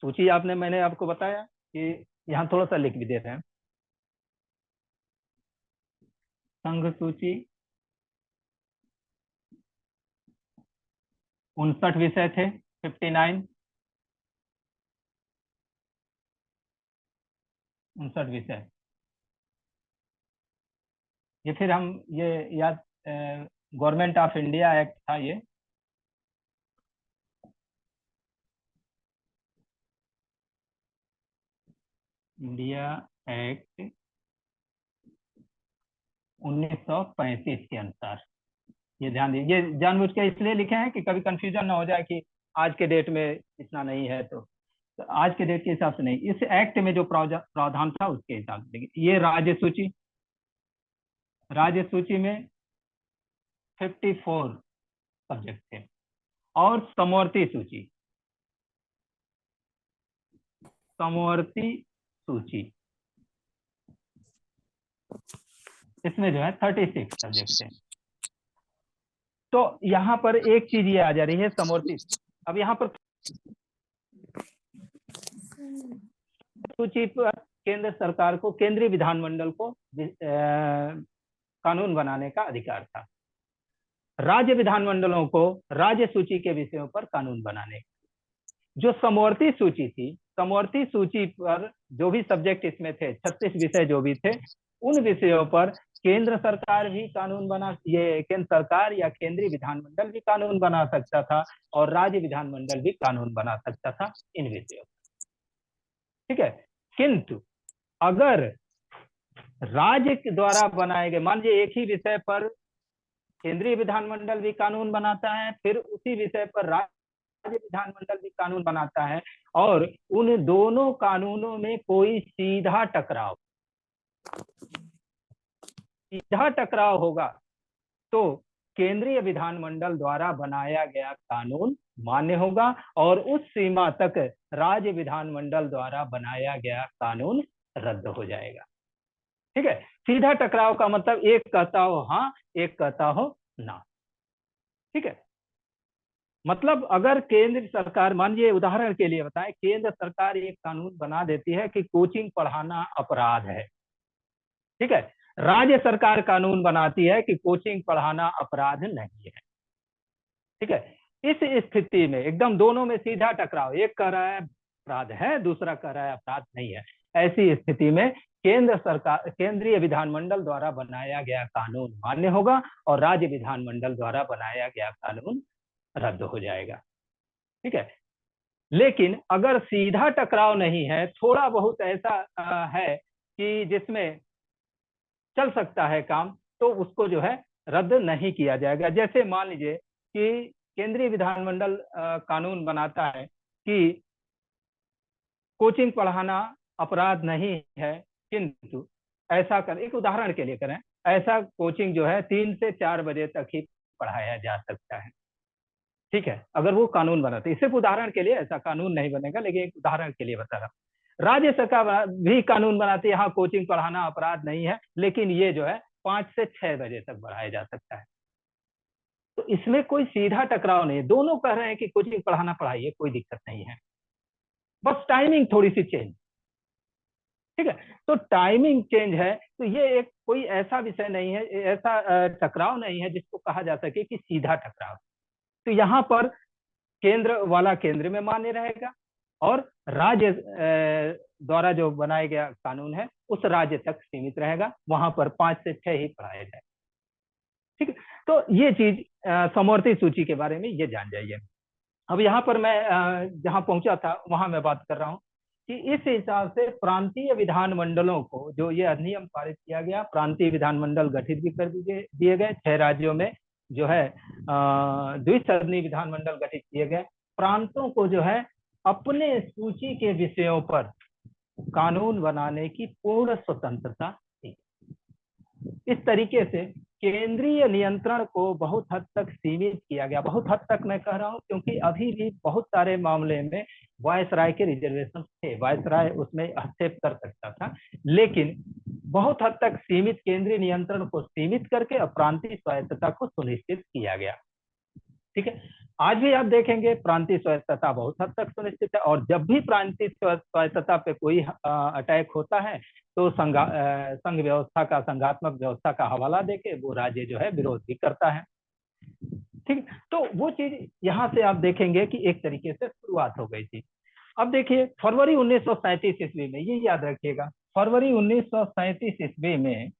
S3: सूची मैंने आपको बताया कि यहाँ थोड़ा सा लिख भी देते हैं। संघ सूची 59 विषय थे, 59 59 विषय। ये फिर हम ये याद, गवर्नमेंट ऑफ इंडिया एक्ट था ये, इंडिया एक्ट 1935 के अनुसार। ये ध्यान दीजिए, ये जानबूझ के इसलिए लिखे हैं कि कभी कंफ्यूजन ना हो जाए कि आज के डेट में इतना नहीं है, तो आज के डेट के हिसाब से नहीं, इस एक्ट में जो प्रावधान था उसके हिसाब से। ये राज्य सूची में 54 सब्जेक्ट थे। और समवर्ती सूची इसमें जो है 36 सब्जेक्ट थे। तो यहाँ पर एक चीज ये आ जा रही है समवर्ती। अब यहाँ पर सूची पर केंद्र सरकार को, केंद्रीय विधानमंडल को कानून बनाने का अधिकार था। राज्य विधानमंडलों को राज्य सूची के विषयों पर कानून बनाने। जो समवर्ती सूची थी, समवर्ती सूची पर जो भी सब्जेक्ट इसमें थे, 36 विषय जो भी थे, उन विषयों पर केंद्र सरकार भी कानून केंद्र सरकार या केंद्रीय विधानमंडल भी कानून बना सकता था, और राज्य विधानमंडल भी कानून बना सकता था इन विषयों। ठीक है, किंतु अगर राज्य के द्वारा बनाए गए, मान लीजिए एक ही विषय पर केंद्रीय विधानमंडल भी कानून बनाता है, फिर उसी विषय पर राज्य विधानमंडल भी कानून बनाता है, और उन दोनों कानूनों में कोई सीधा टकराव होगा, तो केंद्रीय विधानमंडल द्वारा बनाया गया कानून मान्य होगा, और उस सीमा तक राज्य विधानमंडल द्वारा बनाया गया कानून रद्द हो जाएगा। ठीक है, सीधा टकराव का मतलब एक कहता हो हाँ, एक कहता हो ना। ठीक है, मतलब अगर केंद्र सरकार, मान लीजिए उदाहरण के लिए बताएं, केंद्र सरकार एक कानून बना देती है कि कोचिंग पढ़ाना अपराध है। ठीक है, राज्य सरकार कानून बनाती है कि कोचिंग पढ़ाना अपराध नहीं है। ठीक है, इस स्थिति में एकदम दोनों में सीधा टकराव, एक कह रहा है अपराध है, दूसरा कह रहा है अपराध नहीं है, ऐसी स्थिति में केंद्र सरकार, केंद्रीय विधानमंडल द्वारा बनाया गया कानून मान्य होगा, और राज्य विधानमंडल द्वारा बनाया गया कानून रद्द हो जाएगा। ठीक है, लेकिन अगर सीधा टकराव नहीं है, थोड़ा बहुत ऐसा है कि जिसमें चल सकता है काम, तो उसको जो है रद्द नहीं किया जाएगा। जैसे मान लीजिए कि केंद्रीय विधानमंडल कानून बनाता है कि कोचिंग पढ़ाना अपराध नहीं है, किंतु ऐसा कर, एक उदाहरण के लिए करें, ऐसा कोचिंग जो है 3 से 4 बजे तक ही पढ़ाया जा सकता है। ठीक है, अगर वो कानून बनाते, सिर्फ उदाहरण के लिए, ऐसा कानून नहीं बनेगा, लेकिन एक उदाहरण के लिए बता रहा हूँ। राज्य सरकार भी कानून बनाती है, हाँ कोचिंग पढ़ाना अपराध नहीं है, लेकिन ये जो है 5 से 6 बजे तक बढ़ाया जा सकता है। तो इसमें कोई सीधा टकराव नहीं है, दोनों कह रहे हैं कि कोचिंग पढ़ाना पढ़ाइए, कोई दिक्कत नहीं है। बस टाइमिंग थोड़ी सी चेंज। ठीक है, तो टाइमिंग चेंज है, तो ये एक कोई ऐसा विषय नहीं है, ऐसा टकराव नहीं है जिसको कहा जा सके कि सीधा टकराव। तो यहाँ पर केंद्र वाला केंद्र में मान्य रहेगा, और राज्य द्वारा जो बनाया गया कानून है उस राज्य तक सीमित रहेगा, वहां पर 5 से 6 ही पढ़ाया जाए। ठीक है, तो ये चीज समवर्ती सूची के बारे में ये जान जाइए। अब यहाँ पर मैं जहाँ पहुंचा था वहां मैं बात कर रहा हूँ कि इस हिसाब से प्रांतीय विधानमंडलों को जो ये अधिनियम पारित किया गया, प्रांतीय विधानमंडल गठित भी कर दिए गए 6 राज्यों में, जो है द्विसदनीय विधानमंडल गठित किए गए। प्रांतों को जो है अपने सूची के विषयों पर कानून बनाने की पूर्ण स्वतंत्रता थी। इस तरीके से केंद्रीय नियंत्रण को बहुत हद तक सीमित किया गया। बहुत हद तक मैं कह रहा हूं क्योंकि अभी भी बहुत सारे मामले में वायसराय के रिजर्वेशन थे, वायसराय उसमें हस्तक्षेप कर सकता था, लेकिन बहुत हद तक सीमित, केंद्रीय नियंत्रण को सीमित करके प्रांतीय स्वायत्तता को सुनिश्चित किया गया। ठीक है, आज भी आप देखेंगे प्रांतीय स्वायत्तता बहुत हद तक सुनिश्चित है, और जब भी प्रांतीय स्वायत्तता पे कोई अटैक होता है तो संघ व्यवस्था का, संघात्मक व्यवस्था का हवाला देके वो राज्य जो है विरोध भी करता है। ठीक, तो वो चीज यहाँ से आप देखेंगे कि एक तरीके से शुरुआत हो गई थी। अब देखिए फरवरी 1937 ईस्वी में, ये याद रखिएगा, फरवरी 1937 ईस्वी में,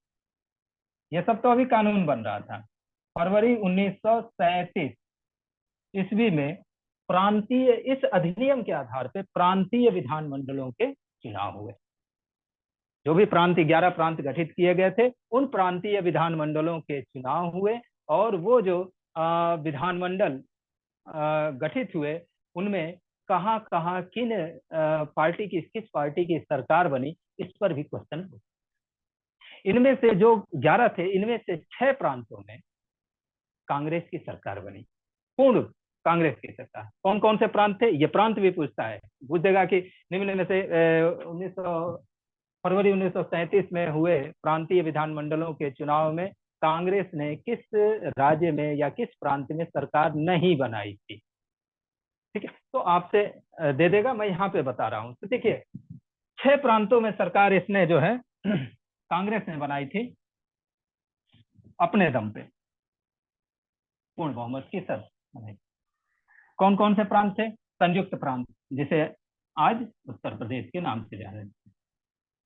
S3: ये सब तो अभी कानून बन रहा था, फरवरी 1937 ईस्वी में प्रांतीय, इस अधिनियम के आधार पर प्रांतीय विधानमंडलों के चुनाव हुए। जो भी प्रांत, 11 प्रांत गठित किए गए थे, उन प्रांतीय विधानमंडलों के चुनाव हुए, और वो जो विधानमंडल गठित हुए उनमें कहाँ कहाँ किन पार्टी की, किस पार्टी की सरकार बनी, इस पर भी क्वेश्चन। इनमें से जो 11 थे, इनमें से 6 प्रांतों में कांग्रेस की सरकार बनी, पूर्ण कांग्रेस की सरकार। कौन कौन से प्रांत थे, ये प्रांत भी पूछता है, पूछेगा कि निम्न में से 1900 फरवरी 1937 में हुए प्रांतीय विधानमंडलों के चुनाव में कांग्रेस ने किस राज्य में या किस प्रांत में सरकार नहीं बनाई थी। ठीक है, तो आपसे दे देगा, मैं यहाँ पे बता रहा हूँ। तो देखिए 6 प्रांतों में सरकार इसने जो है कांग्रेस ने बनाई थी अपने दम पे, पूर्ण बहुमत की सरकार। कौन कौन से प्रांत थे? संयुक्त प्रांत, जिसे आज उत्तर प्रदेश के नाम से जाने,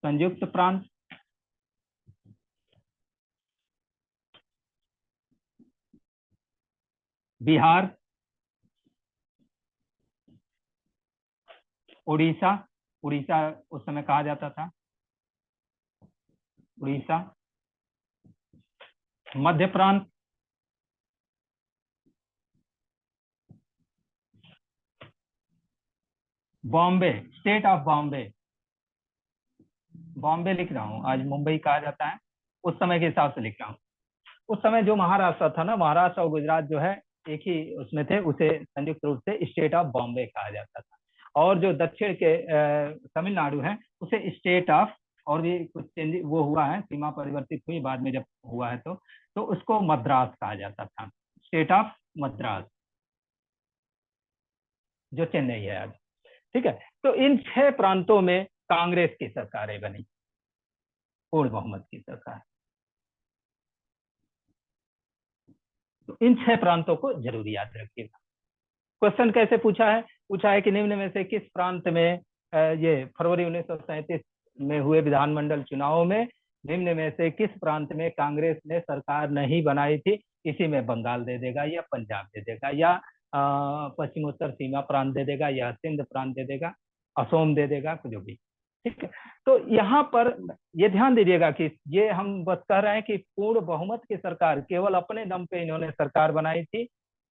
S3: संयुक्त प्रांत, बिहार, उड़ीसा, उड़ीसा उस समय कहा जाता था उड़ीसा, मध्य प्रांत, बॉम्बे, स्टेट ऑफ बॉम्बे, बॉम्बे लिख रहा हूँ, आज मुंबई कहा जाता है, उस समय के हिसाब से लिख रहा हूँ। उस समय जो महाराष्ट्र था ना, महाराष्ट्र और गुजरात जो है एक ही उसमें थे, उसे संयुक्त रूप से स्टेट ऑफ बॉम्बे कहा जाता था। और जो दक्षिण के तमिलनाडु है उसे स्टेट ऑफ, और भी कुछ चेंज वो हुआ है, सीमा परिवर्तित हुई बाद में जब हुआ है, तो उसको मद्रास कहा जाता था, स्टेट ऑफ मद्रास, जो चेन्नई है आज। ठीक है, तो इन 6 प्रांतों में कांग्रेस की सरकारें बनी, पूर्ण बहुमत की सरकार। तो इन 6 प्रांतों को जरूर याद रखिएगा। क्वेश्चन कैसे पूछा है? पूछा है कि निम्न में से किस प्रांत में ये फरवरी 1937 में हुए विधानमंडल चुनाव में निम्न में से किस प्रांत में कांग्रेस ने सरकार नहीं बनाई थी? इसी में बंगाल दे देगा, या पंजाब दे देगा, या पश्चिमोत्तर सीमा प्रांत दे देगा, या सिंध प्रांत दे देगा, असोम दे देगा, कुछ भी। ठीक है, तो यहाँ पर ये ध्यान दीजिएगा कि ये हम बस कह रहे हैं कि पूर्ण बहुमत की सरकार केवल अपने दम पे इन्होंने सरकार बनाई थी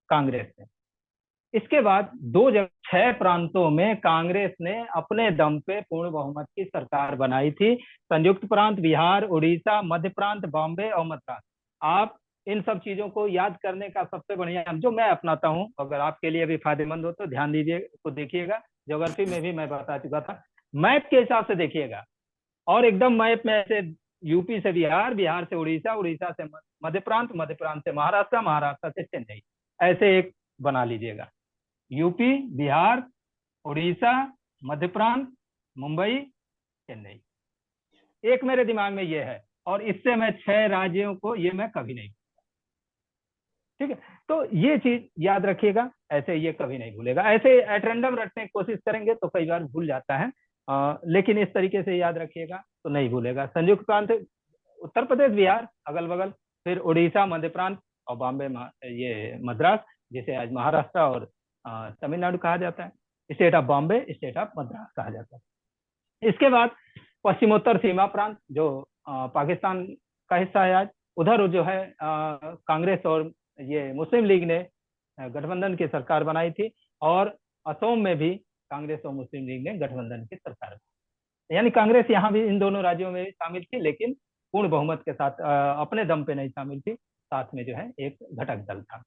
S3: कांग्रेस ने। इसके बाद 6 प्रांतों में कांग्रेस ने अपने दम पे पूर्ण बहुमत की सरकार बनाई थी, संयुक्त प्रांत, बिहार, उड़ीसा, मध्य प्रांत, बॉम्बे और मद्रास। आप इन सब चीजों को याद करने का सबसे बढ़िया जो मैं अपनाता हूं, अगर आपके लिए भी फायदेमंद हो तो ध्यान दीजिए, तो देखिएगा, ज्योग्राफी में भी मैं बता चुका था, मैप के हिसाब से देखिएगा, और एकदम मैप में ऐसे यूपी से बिहार, बिहार से उड़ीसा, उड़ीसा से मध्य प्रांत, मध्य प्रांत से महाराष्ट्र, महाराष्ट्र से चेन्नई, ऐसे एक बना लीजिएगा। यूपी, बिहार, उड़ीसा, मध्य प्रांत, मुंबई, चेन्नई। एक मेरे दिमाग में ये है, और इससे मैं 6 राज्यों को ये मैं कभी नहीं, ठीक है। तो ये चीज याद रखिएगा, ऐसे ये कभी नहीं भूलेगा। ऐसे एट रैंडम रटने की कोशिश करेंगे तो कई बार भूल जाता है, लेकिन इस तरीके से याद रखिएगा तो नहीं भूलेगा। संयुक्त प्रांत उत्तर प्रदेश, बिहार, अगल बगल, फिर उड़ीसा, मध्य प्रांत, और बॉम्बे, ये मद्रास, जिसे आज महाराष्ट्र और तमिलनाडु कहा जाता है। State of Bombay, state of Madras कहा जाता है। इसके बाद पश्चिमोत्तर सीमा प्रांत, जो पाकिस्तान का हिस्सा है आज, उधर जो है कांग्रेस और ये मुस्लिम लीग ने गठबंधन की सरकार बनाई थी, और असम में भी कांग्रेस और मुस्लिम लीग ने गठबंधन की सरकार बनाई। यानी कांग्रेस यहाँ भी इन दोनों राज्यों में शामिल थी, लेकिन पूर्ण बहुमत के साथ अपने दम पे नहीं शामिल थी, साथ में जो है एक घटक दल था।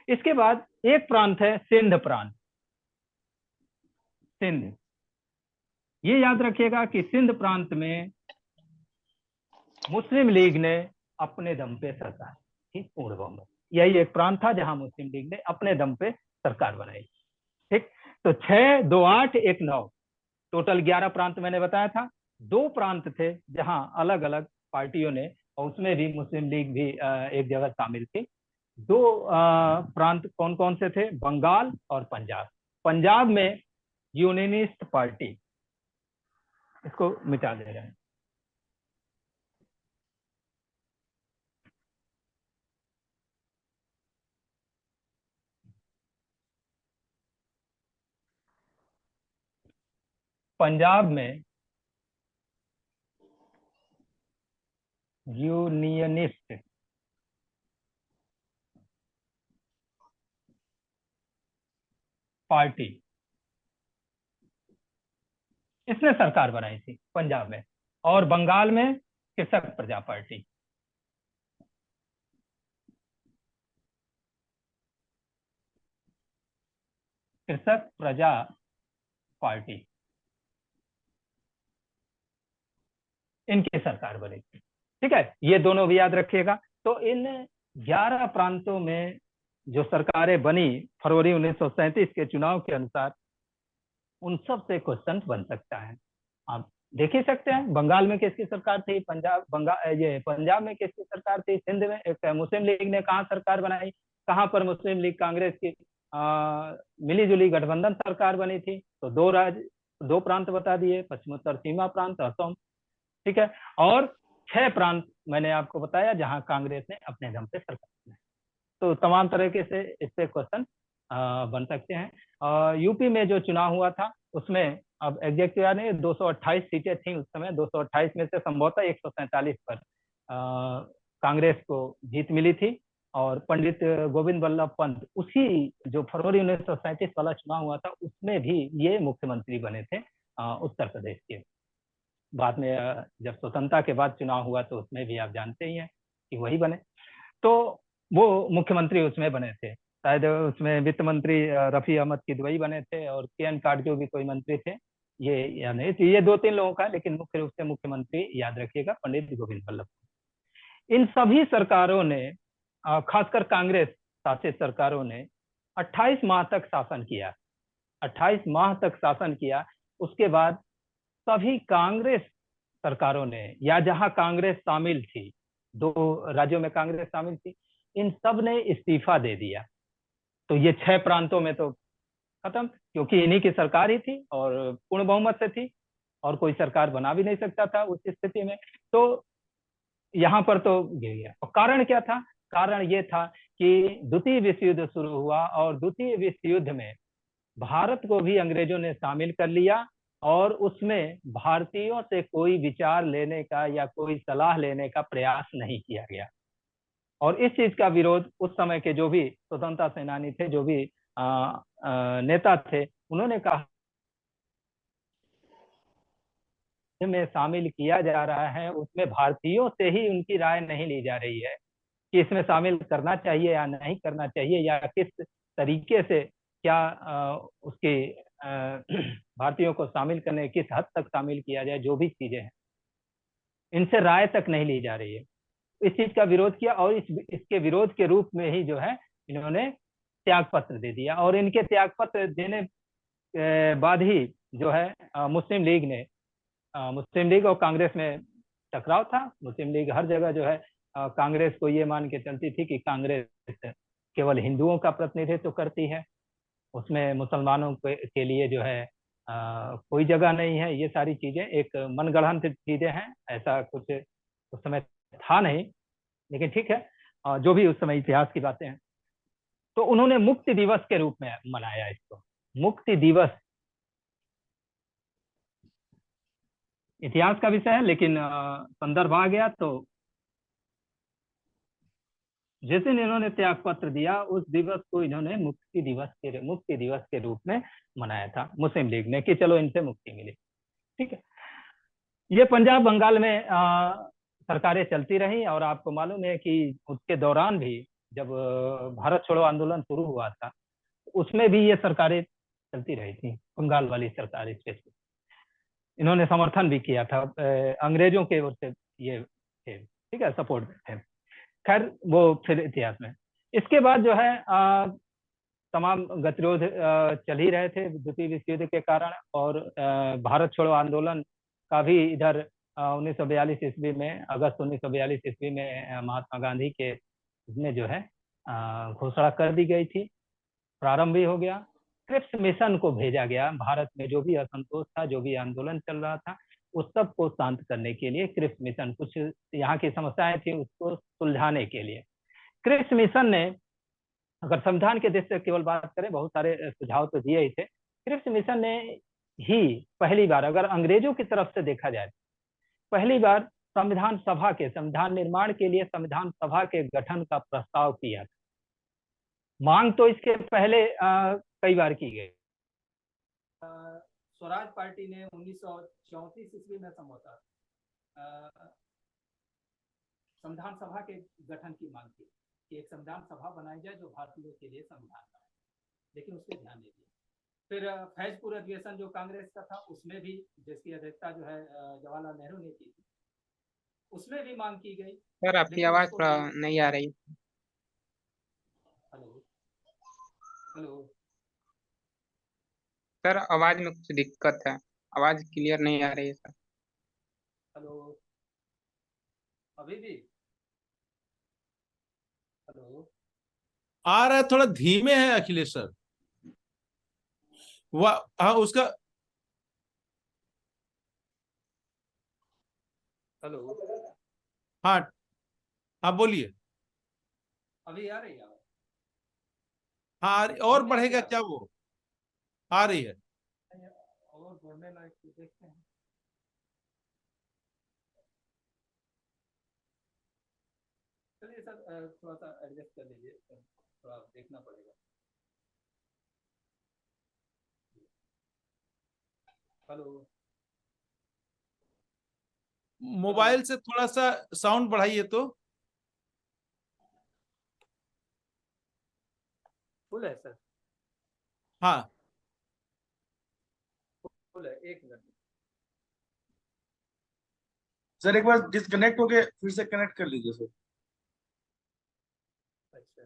S3: इसके बाद एक प्रांत है सिंध प्रांत। सिंध, ये याद रखिएगा कि सिंध प्रांत में मुस्लिम लीग ने अपने दम पे सरकार की, पूर्ण बहुमत। यही एक प्रांत था जहां मुस्लिम लीग ने अपने दम पे सरकार बनाई, ठीक। तो 6, 2, 8, 1, 9, टोटल 11 प्रांत मैंने बताया था। 2 प्रांत थे जहां अलग अलग पार्टियों ने, और उसमें भी मुस्लिम लीग भी एक जगह शामिल थी। 2 प्रांत कौन कौन से थे? बंगाल और पंजाब। पंजाब में यूनियनिस्ट पार्टी, इसको मिटा दे रहे हैं, पंजाब में यूनियनिस्ट पार्टी, इसने सरकार बनाई थी पंजाब में। और बंगाल में कृषक प्रजा पार्टी। कृषक प्रजा पार्टी, इनकी सरकार बनी थी, ठीक है। ये दोनों भी याद रखिएगा। तो इन 11 प्रांतों में जो सरकारें बनी फरवरी 1937 के चुनाव के अनुसार, उन सब से क्वेश्चन बन सकता है। आप देख ही सकते हैं, बंगाल में किसकी सरकार थी, पंजाब में किसकी सरकार थी, सिंध में एक मुस्लिम लीग ने कहाँ सरकार बनाई, कहाँ पर मुस्लिम लीग कांग्रेस की मिली जुली गठबंधन सरकार बनी थी। तो 2 प्रांत बता दिए, पश्चिमोत्तर सीमा प्रांत, असम, ठीक है। और 6 प्रांत मैंने आपको बताया जहां कांग्रेस ने अपने दम पे सरकार बनाई। तो तमाम तरीके से इससे क्वेश्चन बन सकते हैं। यूपी में जो चुनाव हुआ था उसमें, अब एग्जैक्ट याद नहीं, 228 सीटें थी उस समय। 228 में से संभवतः 147 पर कांग्रेस को जीत मिली थी। और पंडित गोविंद बल्लभ पंत, उसी जो फरवरी 1937 वाला चुनाव हुआ था उसमें भी ये मुख्यमंत्री बने थे उत्तर प्रदेश के। बाद में जब स्वतंत्रता के बाद चुनाव हुआ तो उसमें भी आप जानते ही हैं कि वही बने। तो वो मुख्यमंत्री उसमें बने थे, शायद उसमें वित्त मंत्री रफी अहमद किदवई बने थे, और के.एन. काटजू भी कोई मंत्री थे, ये या नहीं। तो ये 2-3 लोगों का, लेकिन मुख्य रूप से मुख्यमंत्री याद रखिएगा पंडित गोविंद बल्लभ। इन सभी सरकारों ने, खासकर कांग्रेस शासित सरकारों ने 28 माह तक शासन किया। 28 माह तक शासन किया। उसके बाद सभी कांग्रेस सरकारों ने, या जहां कांग्रेस शामिल थी, 2 राज्यों में कांग्रेस शामिल थी, इन सब ने इस्तीफा दे दिया। तो ये 6 प्रांतों में तो खत्म, क्योंकि इन्हीं की सरकार ही थी और पूर्ण बहुमत से थी, और कोई सरकार बना भी नहीं सकता था उस स्थिति में। तो यहाँ पर तो गिर गया। और कारण क्या था? कारण ये था कि द्वितीय विश्व युद्ध शुरू हुआ, और द्वितीय विश्व युद्ध में भारत को भी अंग्रेजों ने शामिल कर लिया, और उसमें भारतीयों से कोई विचार लेने का या कोई सलाह लेने का प्रयास नहीं किया गया। और इस चीज का विरोध उस समय के जो भी स्वतंत्रता सेनानी थे, जो भी नेता थे, उन्होंने कहा में शामिल किया जा रहा है उसमें भारतीयों से ही उनकी राय नहीं ली जा रही है कि इसमें शामिल करना चाहिए या नहीं करना चाहिए, या किस तरीके से, क्या उसके भारतीयों को शामिल करने, किस हद तक शामिल किया जाए, जो भी चीजें हैं, इनसे राय तक नहीं ली जा रही है। इस चीज का विरोध किया, और इसके विरोध के रूप में ही जो है इन्होंने त्याग पत्र दे दिया। और इनके त्याग पत्र देने बाद ही जो है मुस्लिम लीग ने, मुस्लिम लीग और कांग्रेस में टकराव था। मुस्लिम लीग हर जगह जो है कांग्रेस को ये मान के चलती थी कि कांग्रेस केवल हिंदुओं का प्रतिनिधित्व करती है, उसमें मुसलमानों के लिए जो है कोई जगह नहीं है। ये सारी चीजें एक मनगढ़ंत चीजें हैं, ऐसा कुछ उस समय था नहीं, लेकिन ठीक है, जो भी उस समय इतिहास की बातें हैं। तो उन्होंने मुक्ति दिवस के रूप में मनाया इसको, मुक्ति दिवस। इतिहास का विषय है, लेकिन संदर्भ आ गया तो जिस दिन इन्होंने त्याग पत्र दिया उस दिवस को इन्होंने मुक्ति दिवस के रूप में मनाया था मुस्लिम लीग ने, कि चलो इनसे मुक्ति मिली। ठीक है, ये पंजाब बंगाल में सरकारें चलती रही, और आपको मालूम है कि उसके दौरान भी जब भारत छोड़ो आंदोलन शुरू हुआ था, उसमें भी ये सरकारें चलती रही थी, बंगाल वाली सरकार स्पेशली। इन्होंने समर्थन भी किया था, अंग्रेजों के ओर से ये थे, ठीक है, सपोर्ट थे। खैर वो फिर इतिहास में। इसके बाद जो है तमाम गतिरोध चल ही रहे थे द्वितीय विश्व युद्ध के कारण, और भारत छोड़ो आंदोलन का भी इधर 1942 ईस्वी में, अगस्त 1942 ईस्वी में महात्मा गांधी के इसमें जो है घोषणा कर दी गई थी, प्रारंभ भी हो गया। क्रिप्स मिशन को भेजा गया, भारत में जो भी असंतोष था, जो भी आंदोलन चल रहा था, उस सब को शांत करने के लिए क्रिप्स मिशन, कुछ यहाँ की समस्याएं थी उसको सुलझाने के लिए क्रिप्स मिशन ने, अगर संविधान के दृष्टि से केवल बात करें, बहुत सारे सुझाव तो दिए ही थे। क्रिप्स मिशन ने ही पहली बार, अगर अंग्रेजों की तरफ से देखा जाए, पहली बार संविधान सभा के, संविधान निर्माण के लिए संविधान सभा के गठन का प्रस्ताव किया था। मांग तो इसके पहले कई बार की गई। स्वराज पार्टी ने 1934 ईस्वी में समझौता संविधान सभा के गठन की मांग की कि एक संविधान सभा बनाई जाए जो भारतीयों के लिए संविधान बनाए, लेकिन उस पर ध्यान नहीं दिया। फिर फैजपुर अधिवेशन जो कांग्रेस का था, उसमें भी, जिसकी अध्यक्षता जो है जवाहरलाल नेहरू ने की थी, उसमें भी मांग की गई।
S1: सर आपकी आवाज थोड़ा नहीं आ रही।
S3: हेलो हेलो
S1: सर आवाज में कुछ दिक्कत है, आवाज क्लियर नहीं आ रही है सर।
S3: हेलो, अभी भी हेलो
S2: आ रहा है, थोड़ा धीमे है अखिलेश सर। वह हाँ उसका।
S3: हेलो,
S2: हाँ हाँ बोलिए।
S3: अभी आ रही है?
S2: हाँ और बढ़ेगा क्या वो? आ रही है।
S3: और बढ़ने लायक तो देखते हैं। चलिए सर, थोड़ा सा एडजस्ट कर लीजिए, थोड़ा देखना पड़ेगा। हेलो,
S2: मोबाइल से थोड़ा सा साउंड बढ़ाइए तो।
S3: फुल है सर?
S2: हाँ
S3: फुल है, एक मिनट।
S4: सर एक बार डिस्कनेक्ट होके फिर से कनेक्ट कर लीजिए सर।
S3: अच्छा,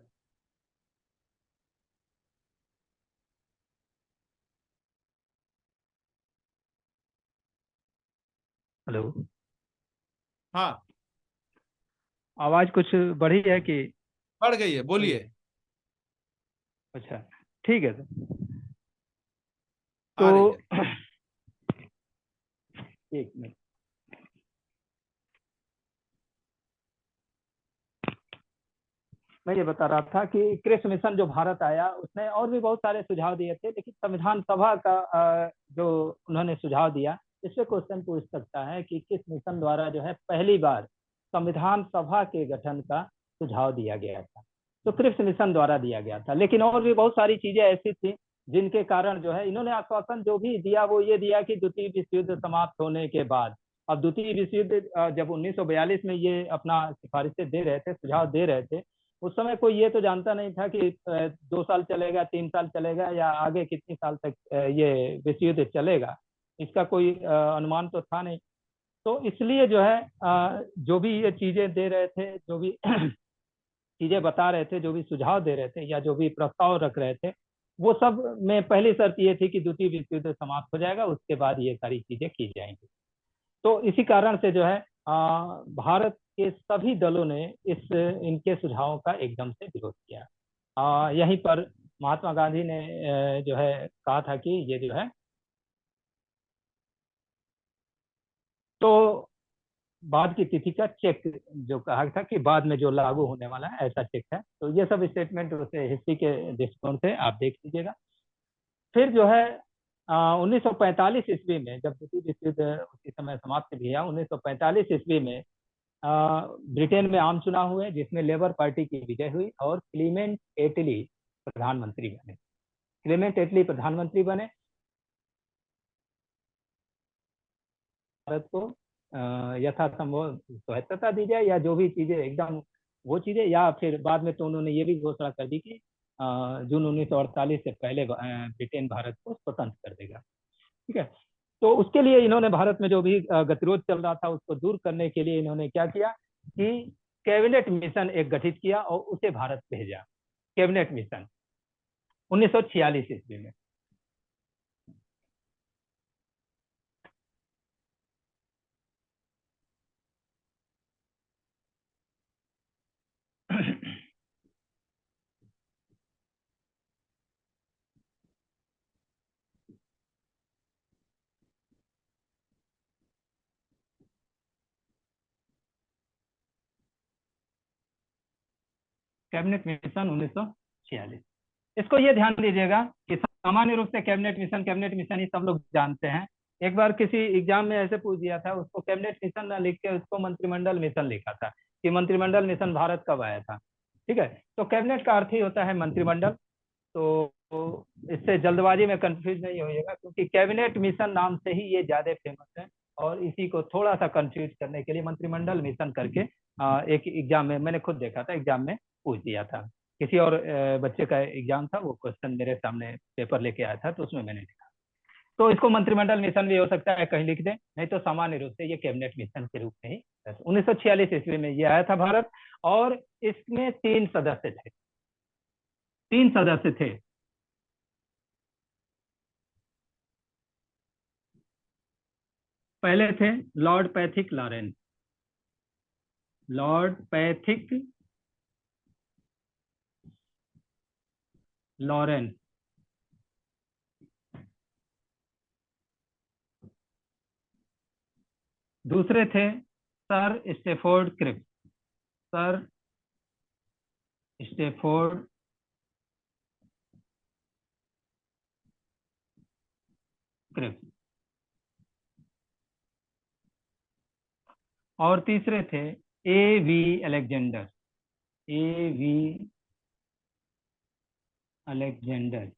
S3: हेलो,
S2: हाँ
S3: आवाज कुछ बढ़ी है कि?
S2: बढ़ गई है, बोलिए।
S3: अच्छा, ठीक है सर।
S2: आ रही
S3: तो
S2: है।
S3: एक मिनट, मैं ये बता रहा था कि क्रिप्स मिशन जो भारत आया, उसने और भी बहुत सारे सुझाव दिए थे, लेकिन संविधान सभा का जो उन्होंने सुझाव दिया, इससे क्वेश्चन पूछ सकता है कि किस मिशन द्वारा जो है पहली बार संविधान सभा के गठन का सुझाव दिया गया था। तो क्रिप्स मिशन द्वारा दिया गया था, लेकिन और भी बहुत सारी चीजें ऐसी थी जिनके कारण जो है इन्होंने आश्वासन जो भी दिया वो ये दिया कि द्वितीय विश्व युद्ध समाप्त होने के बाद, अब द्वितीय विश्व युद्ध जब 1942 में ये अपना सिफारिशें दे रहे थे, सुझाव दे रहे थे, उस समय कोई ये तो जानता नहीं था कि 2 साल चलेगा, 3 साल चलेगा, या आगे कितनी साल तक ये विश्व युद्ध चलेगा, इसका कोई अनुमान तो था नहीं। तो इसलिए जो है जो भी ये चीजें दे रहे थे, जो भी चीजें बता रहे थे, जो भी सुझाव दे रहे थे, या जो भी प्रस्ताव रख रहे थे, वो सब में पहली शर्त ये थी कि द्वितीय विश्व युद्ध समाप्त हो जाएगा, उसके बाद ये सारी चीजें की जाएंगी। तो इसी कारण से जो है भारत के सभी दलों ने इस इनके सुझावों का एकदम से विरोध किया। यहीं पर महात्मा गांधी ने जो है कहा था कि ये जो है, तो बाद की तिथि का चेक जो कहा था कि बाद में जो लागू होने वाला है ऐसा चेक है। तो ये सब स्टेटमेंट उसे हिस्ट्री के दृष्टिकोण से आप देख लीजिएगा। फिर जो है 1945 ईस्वी में जब द्वितीय विश्व युद्ध उसी समय समाप्त भी हुआ, 1945 ईस्वी में ब्रिटेन में आम चुनाव हुए जिसमें लेबर पार्टी की विजय हुई और क्लीमेंट एटली प्रधानमंत्री बने। क्लीमेंट एटली प्रधानमंत्री बने। भारत को यथासंभव स्वायत्तता दी जाए या जो भी चीजें एकदम वो चीजें, या फिर बाद में तो उन्होंने ये भी घोषणा कर दी कि जून 1948 से पहले ब्रिटेन भारत को स्वतंत्र कर देगा। ठीक है। तो उसके लिए इन्होंने भारत में जो भी गतिरोध चल रहा था उसको दूर करने के लिए इन्होंने क्या किया कि कैबिनेट मिशन एक गठित किया और उसे भारत भेजा। कैबिनेट मिशन 1946 ईस्वी में। कैबिनेट मिशन 1946, इसको ये ध्यान दीजिएगा कि सामान्य रूप से कैबिनेट मिशन ही सब लोग जानते हैं। एक बार किसी एग्जाम में ऐसे पूछ दिया था, उसको कैबिनेट मिशन ना लिख के उसको मंत्रिमंडल मिशन लिखा था कि मंत्रिमंडल मिशन भारत कब आया था। ठीक है। तो कैबिनेट का अर्थ ही होता है मंत्रिमंडल। तो इससे जल्दबाजी में कंफ्यूज नहीं होइएगा, क्योंकि कैबिनेट मिशन नाम से ही ये ज्यादा फेमस है और इसी को थोड़ा सा कंफ्यूज करने के लिए मंत्रिमंडल मिशन करके एक एग्जाम में मैंने खुद देखा था, एग्जाम में पूछ दिया था। किसी और बच्चे का एग्जाम था, वो क्वेश्चन मेरे सामने पेपर लेके आया था तो उसमें मैंने लिखा। तो इसको मंत्रिमंडल मिशन भी हो सकता है, कहीं लिख दें, नहीं तो सामान्य रूप से ये कैबिनेट मिशन के रूप में ही 1946 ईस्वी में ये आया था भारत। और इसमें 3 सदस्य थे। 3 सदस्य थे। पहले थे Lord Pethick Lawrence. Lord Pethick Lawrence. दूसरे थे sir Stafford Cripps. Sir Stafford Cripps. और तीसरे थे A V Alexander. A V Alexander.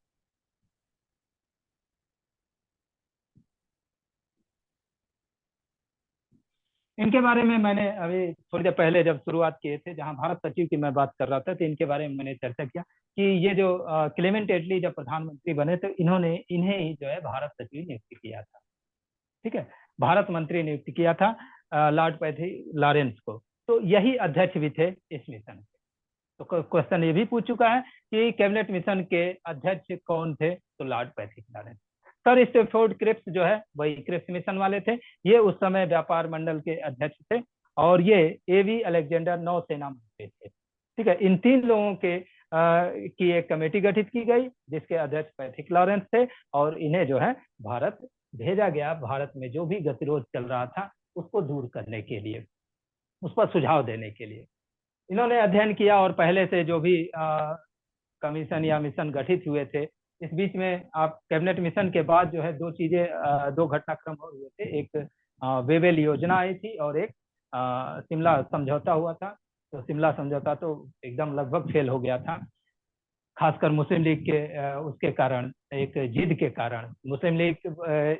S3: इनके बारे में मैंने अभी थोड़ी देर पहले जब शुरुआत किए थे, जहां भारत सचिव की मैं बात कर रहा था, तो इनके बारे में मैंने चर्चा किया कि ये जो क्लेमेंट एटली जब प्रधानमंत्री बने तो इन्होंने इन्हें ही जो है भारत सचिव नियुक्त किया था। ठीक है। भारत मंत्री नियुक्त किया था लॉर्ड पैथिक लॉरेंस को। तो यही अध्यक्ष भी थे इस मिशन के। तो क्वेश्चन ये भी पूछ चुका है कि कैबिनेट मिशन के अध्यक्ष कौन थे, तो Lord Pethick Lawrence. Sir Stafford Cripps जो है वही क्रिप्स मिशन वाले थे। ये उस समय व्यापार मंडल के अध्यक्ष थे। और ये एवी अलेक्जेंडर नौसेना मंत्री थे। ठीक है। इन 3 लोगों के की एक कमेटी गठित की गई जिसके अध्यक्ष पैथिक लॉरेंस थे और इन्हें जो है भारत भेजा गया, भारत में जो भी गतिरोध चल रहा था उसको दूर करने के लिए, उस पर सुझाव देने के लिए इन्होंने अध्ययन किया। और पहले से जो भी कमीशन या मिशन गठित हुए थे, इस बीच में आप कैबिनेट मिशन के बाद जो है 2 चीजें 2 घटनाक्रम और हुए थे। एक वेवेल योजना आई थी और एक शिमला समझौता हुआ था। तो शिमला समझौता तो एकदम लगभग फेल हो गया था, खासकर मुस्लिम लीग के उसके कारण, एक जिद के कारण। मुस्लिम लीग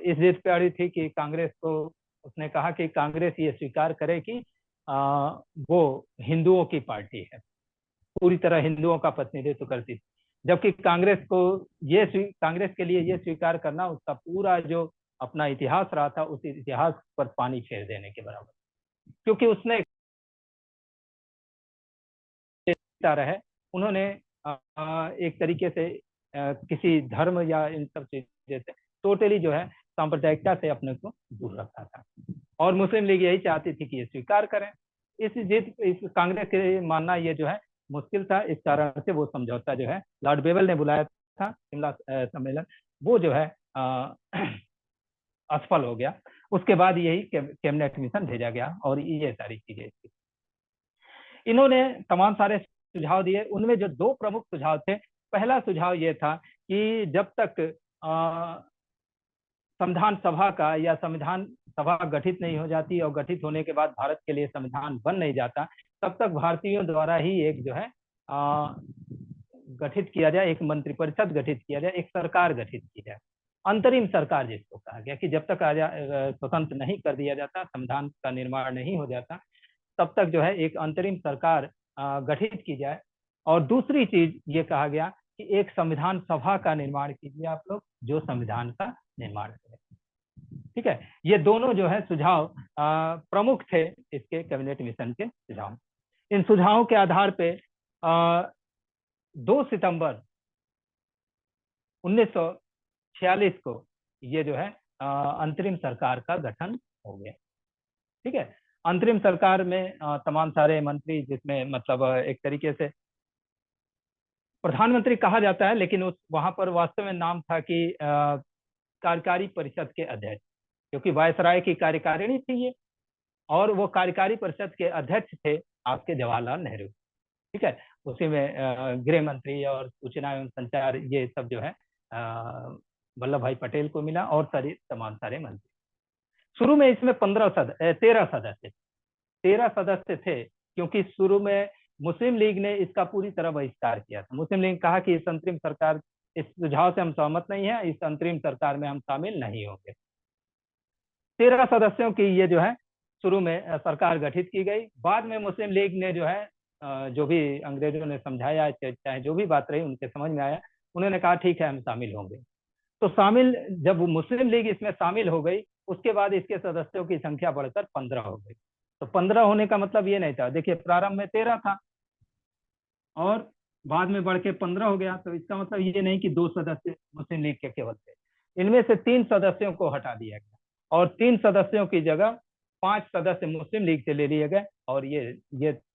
S3: इस जिद पे अड़ी थी कि कांग्रेस को, उसने कहा कि कांग्रेस ये स्वीकार करे कि वो हिंदुओं की पार्टी है, पूरी तरह हिंदुओं का प्रतिनिधित्व करती थी। जबकि कांग्रेस को कांग्रेस के लिए ये स्वीकार करना उसका पूरा जो अपना इतिहास रहा था उस इतिहास पर पानी फेर देने के बराबर, क्योंकि उसने रहे उन्होंने एक तरीके से किसी धर्म या इन सब चीजें से टोटली जो है सांप्रदायिकता से अपने को दूर रखा था। और मुस्लिम लीग यही चाहती थी कि ये स्वीकार करें। इस कांग्रेस के मानना ये जो है मुश्किल था, इस कारण से वो समझौता जो है लॉर्ड बेवल ने बुलाया था शिमला सम्मेलन, वो जो है असफल हो गया। उसके बाद यही कैबिनेट मिशन भेजा गया और ये सारी चीजें। इन्होंने तमाम सारे सुझाव दिए, उनमें जो दो प्रमुख सुझाव थे, पहला सुझाव ये था कि जब तक संविधान सभा का या संविधान सभा गठित नहीं हो जाती और गठित होने के बाद भारत के लिए संविधान बन नहीं जाता, तब तक भारतीयों द्वारा ही एक जो है गठित किया जाए, एक मंत्रिपरिषद गठित किया जाए, एक सरकार गठित की जाए, अंतरिम सरकार जिसको कहा गया कि जब तक स्वतंत्र नहीं कर दिया जाता, संविधान का निर्माण नहीं हो जाता, तब तक जो है एक अंतरिम सरकार गठित की जाए। और दूसरी चीज ये कहा गया कि एक संविधान सभा का निर्माण कीजिए आप लोग, जो संविधान का निर्माण करे। ठीक है, ये दोनों जो है सुझाव प्रमुख थे इसके कैबिनेट मिशन के सुझाव। इन सुझावों के आधार पे 2 सितंबर 1946 को ये जो है अंतरिम सरकार का गठन हो गया। ठीक है, अंतरिम सरकार में तमाम सारे मंत्री, जिसमें मतलब एक तरीके से प्रधानमंत्री कहा जाता है, लेकिन उस वहां पर वास्तव में नाम था कि कार्यकारी परिषद के अध्यक्ष, क्योंकि वायसराय की कार्यकारिणी थी ये, और वो कार्यकारी परिषद के अध्यक्ष थे आपके जवाहरलाल नेहरू। ठीक है, उसी में गृह मंत्री और सूचना एवं संचार ये सब जो है वल्लभ भाई पटेल को मिला, और तमाम सारे मंत्री। शुरू में इसमें 13 सदस्य थे, क्योंकि शुरू में मुस्लिम लीग ने इसका पूरी तरह बहिष्कार किया था। मुस्लिम लीग कहा कि इस अंतरिम सरकार, इस सुझाव से हम सहमत नहीं है, इस अंतरिम सरकार में हम शामिल नहीं होंगे। 13 सदस्यों की ये जो है शुरू में सरकार गठित की गई। बाद में मुस्लिम लीग ने जो है जो भी अंग्रेजों ने समझाया, चाहे जो भी बात रही उनके समझ में आया, उन्होंने कहा ठीक है हम शामिल होंगे। तो जब मुस्लिम लीग इसमें शामिल हो गई, उसके बाद इसके सदस्यों की संख्या बढ़कर 15 हो गई। तो 15 होने का मतलब ये नहीं था, देखिए प्रारंभ में 13 था और बाद में बढ़ के 15 हो गया, तो इसका मतलब ये नहीं कि 2 सदस्य मुस्लिम लीग के केवल थे। इनमें से 3 सदस्यों को हटा दिया गया और 3 सदस्यों की जगह 5 सदस्य मुस्लिम लीग से ले लिए गए, और ये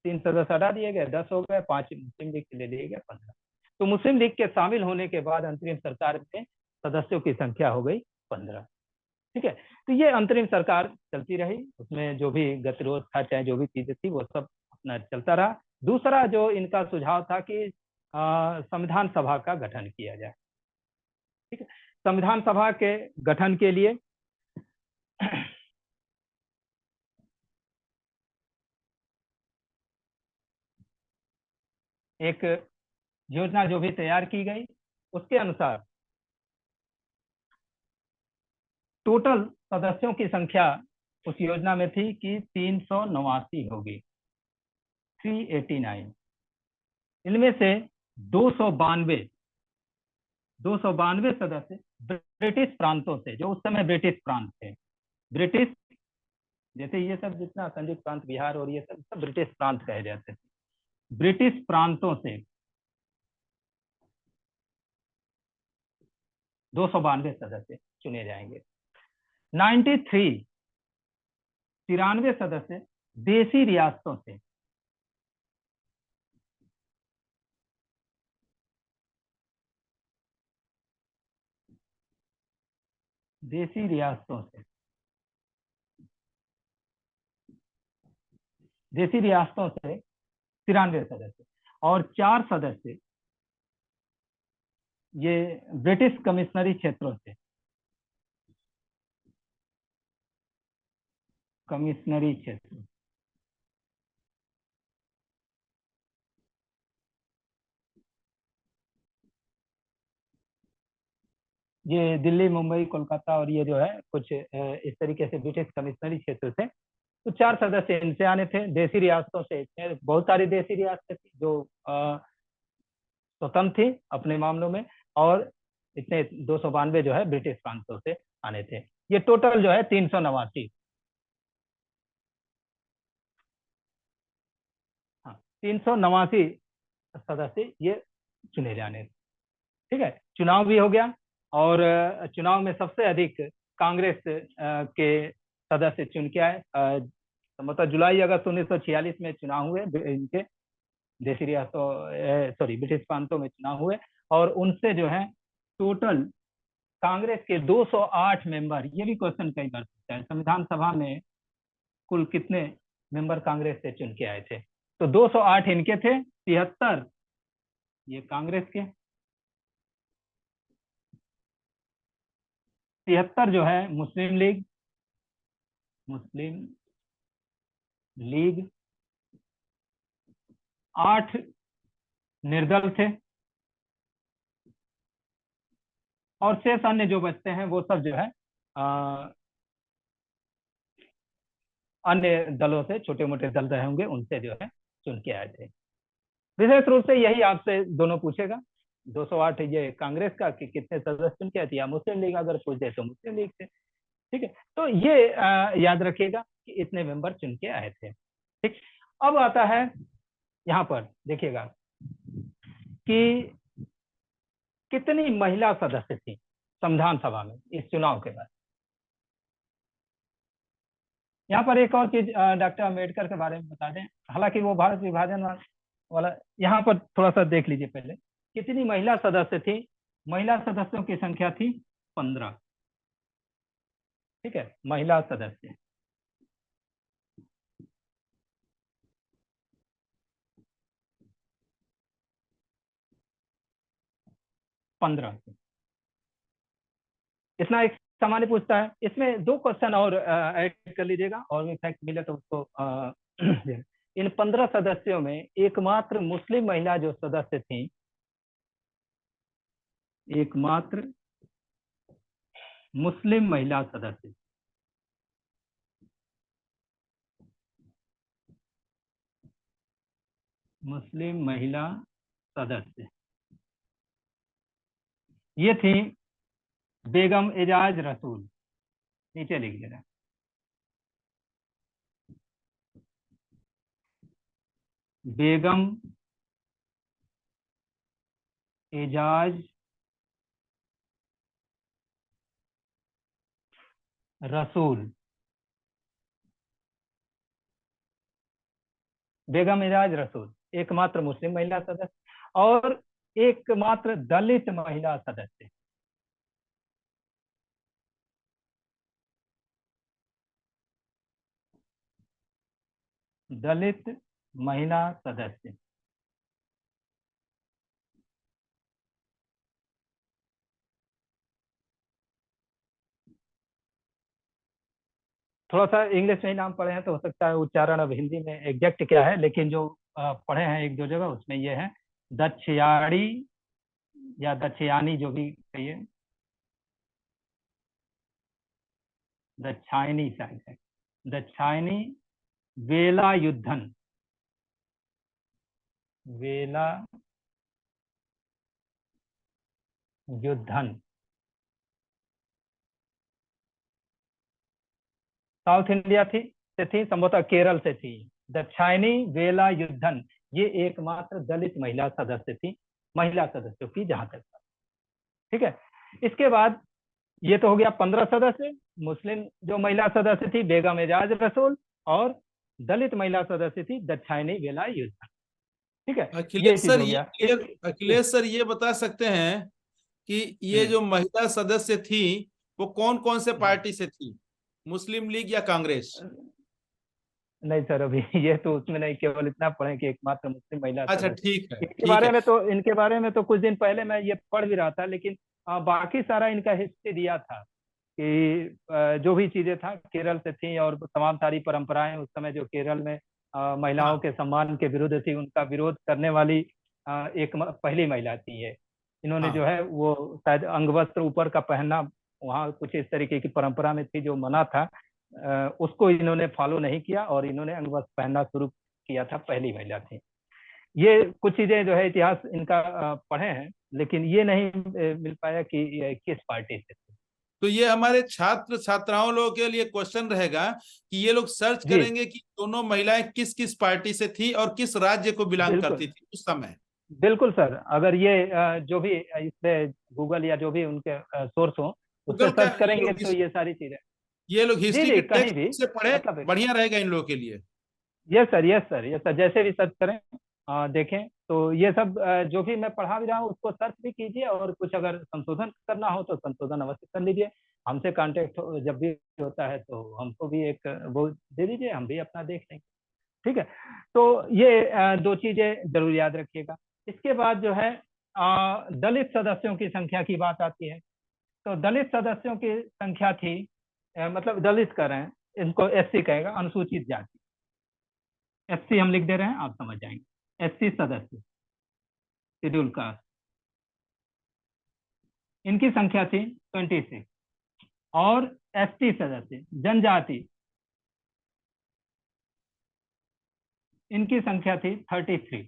S3: 3 सदस्य हटा दिए गए, 10 हो गए, 5 मुस्लिम लीग से ले लिए गए, 15। तो मुस्लिम लीग के शामिल होने के बाद अंतरिम सरकार में सदस्यों की संख्या हो गई 15। ठीक है, तो ये अंतरिम सरकार चलती रही, उसमें जो भी गतिरोध था, चाहे जो भी चीजें थी, वो सब अपना चलता रहा। दूसरा जो इनका सुझाव था कि संविधान सभा का गठन किया जाए। ठीक है, संविधान सभा के गठन के लिए एक योजना जो भी तैयार की गई, उसके अनुसार टोटल सदस्यों की संख्या उस योजना में थी कि 389 होगी, 389। इनमें से 292 सदस्य ब्रिटिश प्रांतों से, जो उस समय ब्रिटिश प्रांत थे, ब्रिटिश, जैसे ये सब जितना संयुक्त प्रांत बिहार और ये सब ब्रिटिश प्रांत कहे जाते थे, ब्रिटिश प्रांतों से 292 सदस्य चुने जाएंगे। 93 सदस्य देसी रियासतों से, देसी रियासतों से 93 सदस्य, और 4 सदस्य ये ब्रिटिश कमिश्नरी क्षेत्रों से, कमिश्नरी क्षेत्र, ये दिल्ली, मुंबई, कोलकाता और ये जो है कुछ इस तरीके से ब्रिटिश कमिश्नरी क्षेत्र से। तो 4 सदस्य इनसे आने थे। देसी रियासतों से बहुत सारी देसी रियासतें थी जो स्वतंत्र थी अपने मामलों में, और इतने 292 जो है ब्रिटिश प्रांतों से आने थे। ये टोटल जो है 389, हाँ 389 सदस्य ये चुने जाने। ठीक है, चुनाव भी हो गया और चुनाव में सबसे अधिक कांग्रेस के सदस्य चुन के आए। मतलब जुलाई अगस्त 1946 में चुनाव हुए इनके देशी रियासतों सॉरी ब्रिटिश प्रांतों में चुनाव हुए, और उनसे जो है टोटल कांग्रेस के 208 मेंबर, ये भी क्वेश्चन कई बार पूछा है, संविधान सभा में कुल कितने मेंबर कांग्रेस से चुन के आए थे? तो 208 इनके थे, 73 ये कांग्रेस के, 73 जो है मुस्लिम लीग, 8 निर्दल थे, और शेष अन्य जो बचते हैं वो सब जो है अन्य दलों से, छोटे मोटे दल रहे होंगे उनसे जो है चुन के आए थे। विशेष रूप से यही आपसे दोनों पूछेगा, 208 ये कांग्रेस का कि कितने सदस्य चुन के आए थे, या मुस्लिम लीग अगर पूछ दे तो मुस्लिम लीग से। ठीक है, तो ये याद रखिएगा कि इतने मेंबर चुन के आए थे। ठीक, अब आता है यहाँ पर देखिएगा कि कितनी महिला सदस्य थी संविधान सभा में इस चुनाव के बाद। यहाँ पर एक और चीज डॉक्टर अम्बेडकर के बारे में बता दें, हालांकि वो भारत विभाजन वाला, यहाँ पर थोड़ा सा देख लीजिए पहले कितनी महिला सदस्य थी। महिला सदस्यों की संख्या थी 15। ठीक है, महिला सदस्य 15। इतना एक सामान्य पूछता है, इसमें 2 क्वेश्चन और ऐड कर लीजिएगा, और भी फैक्ट मिले तो उसको इन 15 सदस्यों में एकमात्र मुस्लिम महिला जो सदस्य थी, एकमात्र मुस्लिम महिला सदस्य, मुस्लिम महिला सदस्य ये थी बेगम एजाज रसूल। नीचे लिख देना, बेगम एजाज रसूल, बेगम एजाज रसूल एकमात्र मुस्लिम महिला सदस्य, और एकमात्र दलित महिला सदस्य। दलित महिला सदस्य थोड़ा सा इंग्लिश में ही नाम पढ़े हैं तो हो सकता है उच्चारण अब हिंदी में एग्जैक्ट क्या है, लेकिन जो पढ़े हैं 1-2 जगह उसमें ये है दक्षयाणी या दक्षयानी, जो भी कहिए, दक्षायनी शायद है, दक्षायनी वेलायुद्धन, वेलायुद्धन साउथ इंडिया थी संभवतः केरल से थी। दक्षायनी वेलायुद्धन ये एकमात्र दलित महिला सदस्य थी, महिला सदस्यों की जहां तक। ठीक है, इसके बाद ये तो हो गया 15 सदस्य। मुस्लिम जो महिला सदस्य थी बेगम एजाज रसूल, और दलित महिला सदस्य थी दक्षायनी वेलायुद्धन। ठीक है,
S2: अखिलेश सर ये बता सकते हैं कि ये जो महिला सदस्य थी वो कौन कौन से पार्टी से थी, मुस्लिम लीग या कांग्रेस?
S3: नहीं सर, अभी ये तो उसमें नहीं, केवल इतना पढ़े कि एकमात्र मुस्लिम महिला।
S2: अच्छा ठीक है,
S3: इनके बारे में तो कुछ दिन पहले मैं ये पढ़ भी रहा था, लेकिन बाकी सारा इनका हिस्ट्री दिया था कि जो भी चीजें था केरल से थी, और तमाम सारी परंपराएं उस समय जो केरल में महिलाओं के सम्मान के विरुद्ध थी, उनका विरोध करने वाली एक पहली महिला थी ये। इन्होंने जो है वो शायद अंगवस्त्र ऊपर का पहनना वहाँ कुछ इस तरीके की परंपरा में थी जो मना था, उसको इन्होंने फॉलो नहीं किया और इन्होंने अंगवस्त्र पहनना शुरू किया था, पहली महिला थी ये। कुछ चीजें जो है इतिहास इनका पढ़े हैं, लेकिन ये नहीं मिल पाया कि किस पार्टी से थी।
S2: तो ये हमारे छात्र छात्राओं लोगों के लिए क्वेश्चन रहेगा कि ये लोग सर्च करेंगे कि दोनों महिलाएं किस किस पार्टी से थी और किस राज्य को बिलोंग करती थी उस समय।
S3: बिल्कुल सर, अगर ये जो भी इस पे गूगल या जो भी उनके सोर्स हो उस पर
S2: गूगल का
S3: सर्च करेंगे तो
S2: ये लोग
S3: जी
S2: हिस्ट्री
S3: जी
S2: के
S3: कहीं भी
S2: टेक्स्ट से पढ़े,
S3: मतलब
S2: बढ़िया रहेगा इन लोगों के लिए।
S3: Yes sir, yes sir, yes sir, जैसे भी सर्च करें देखें तो ये सब जो भी मैं पढ़ा भी रहा हूँ उसको सर्च भी कीजिए, और कुछ अगर संशोधन करना हो तो संशोधन अवश्य कर लीजिए। हमसे कांटेक्ट जब भी होता है तो हमको भी एक वो दे दीजिए, हम भी अपना देख लेंगे। ठीक है, तो ये दो चीजें जरूर याद रखिएगा। इसके बाद जो है दलित सदस्यों की संख्या की बात आती है। तो दलित सदस्यों की संख्या थी, मतलब दलित कर रहे हैं, इनको एससी कहेगा, अनुसूचित जाति। एससी हम लिख दे रहे हैं, आप समझ जाएंगे। एससी सदस्य, शेड्यूल कास्ट, इनकी संख्या थी 26। और एसटी सदस्य, जनजाति, इनकी संख्या थी 33।